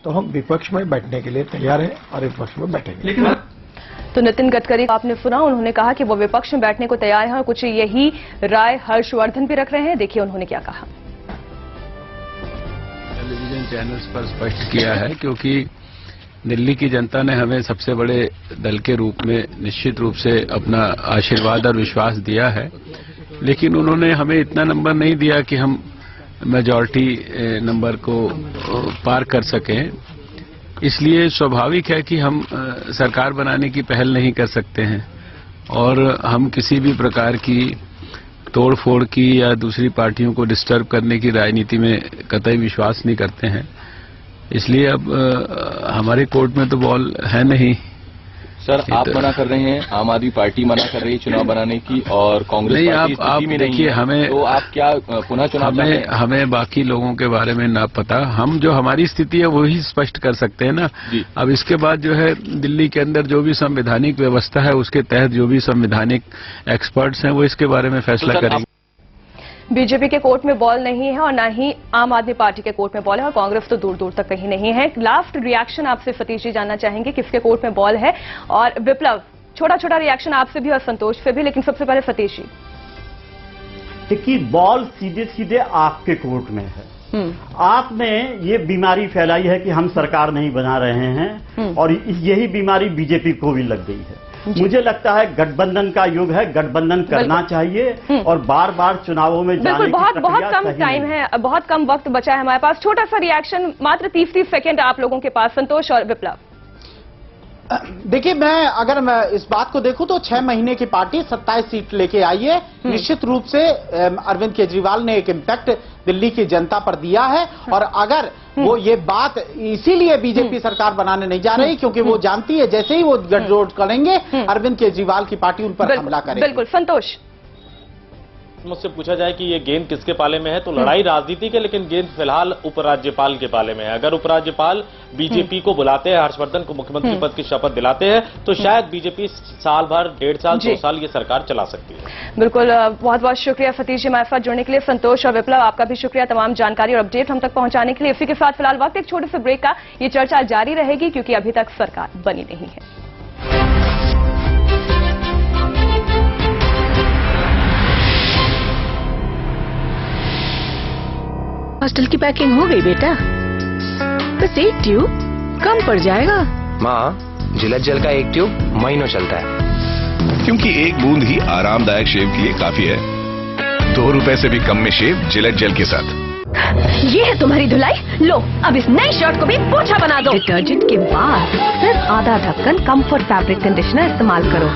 तो हम विपक्ष में बैठने के लिए तैयार हैं और विपक्ष में बैठेंगे। तो नितिन गडकरी को आपने सुना, उन्होंने कहा कि वो विपक्ष में बैठने को तैयार हैं और कुछ यही राय हर्षवर्धन भी रख रहे हैं। देखिए उन्होंने क्या कहा। टेलीविजन चैनल्स पर स्पष्ट किया है, क्योंकि दिल्ली की जनता ने हमें सबसे बड़े दल के रूप में निश्चित रूप से अपना आशीर्वाद और विश्वास दिया है, लेकिन उन्होंने हमें इतना नंबर नहीं दिया कि हम मेजॉरिटी नंबर को पार कर सकें। इसलिए स्वाभाविक है कि हम सरकार बनाने की पहल नहीं कर सकते हैं और हम किसी भी प्रकार की तोड़फोड़ की या दूसरी पार्टियों को डिस्टर्ब करने की राजनीति में कतई विश्वास नहीं करते हैं। इसलिए अब हमारे कोर्ट में तो बॉल है नहीं। सर, आप मना कर रहे हैं, आम आदमी पार्टी मना कर रही है चुनाव बनाने की और कांग्रेस नहीं, पार्टी आप देखिए, हमें तो आप क्या पुनः चुनाव हमें बाकी लोगों के बारे में ना पता, हम जो हमारी स्थिति है वही स्पष्ट कर सकते हैं ना। अब इसके बाद जो है दिल्ली के अंदर जो भी संवैधानिक व्यवस्था है उसके तहत जो भी संवैधानिक एक्सपर्ट्स हैं वो इसके बारे में फैसला करेंगे। बीजेपी के कोर्ट में बॉल नहीं है और ना ही आम आदमी पार्टी के कोर्ट में बॉल है और कांग्रेस तो दूर दूर तक कहीं नहीं है। लास्ट रिएक्शन आपसे सतीश जी जानना चाहेंगे किसके कोर्ट में बॉल है, और विप्लव छोटा छोटा रिएक्शन आपसे भी और संतोष से भी, लेकिन सबसे पहले सतीश जी। देखिए, बॉल सीधे सीधे आपके कोर्ट में है। आपने ये बीमारी फैलाई है कि हम सरकार नहीं बना रहे हैं और यही बीमारी बीजेपी को भी लग गई है। मुझे लगता है गठबंधन का युग है, गठबंधन करना चाहिए और बार बार चुनावों में जाने की बहुत कम टाइम है, बहुत कम वक्त बचा है हमारे पास। छोटा सा रिएक्शन, मात्र 30 सेकंड आप लोगों के पास, संतोष और विप्लव। देखिए, अगर मैं इस बात को देखूं तो 6 महीने की पार्टी 27 सीट लेके आई है। निश्चित रूप से अरविंद केजरीवाल ने एक इम्पैक्ट दिल्ली की जनता पर दिया है और अगर वो ये बात इसीलिए बीजेपी सरकार बनाने नहीं जा रही क्योंकि वो जानती है जैसे ही वो गठजोड़ करेंगे अरविंद केजरीवाल की पार्टी उन पर हमला करेगी। बिल्कुल। संतोष, मुझसे पूछा जाए कि ये गेंद किसके पाले में है तो लड़ाई राजनीति के, लेकिन गेंद फिलहाल उपराज्यपाल के पाले में है। अगर उपराज्यपाल बीजेपी को बुलाते हैं, हर्षवर्धन को मुख्यमंत्री पद की शपथ दिलाते हैं तो शायद बीजेपी साल भर, 1.5 साल, 2 साल ये सरकार चला सकती है। बिल्कुल, बहुत बहुत शुक्रिया सतीश जी हमारे साथ जुड़ने के लिए। संतोष और विप्लव, आपका भी शुक्रिया तमाम जानकारी और अपडेट हम तक पहुंचाने के लिए। इसी के साथ फिलहाल वक्त एक छोटे से ब्रेक का, ये चर्चा जारी रहेगी क्योंकि अभी तक सरकार बनी नहीं है। हॉस्टल की पैकिंग हो गई बेटा? बस 1 ट्यूब कम पड़ जाएगा। माँ, जिलेट जेल का 1 ट्यूब महीनों चलता है, क्योंकि 1 बूंद ही आरामदायक शेव के लिए काफी है। 2 रुपए से भी कम में शेव जिलेट जेल के साथ। ये है तुम्हारी धुलाई, लो अब इस नई शर्ट को भी पोछा बना दो। डिटर्जेंट के बाद सिर्फ आधा ढक्कन कंफर्ट फैब्रिक कंडीशनर इस्तेमाल करो।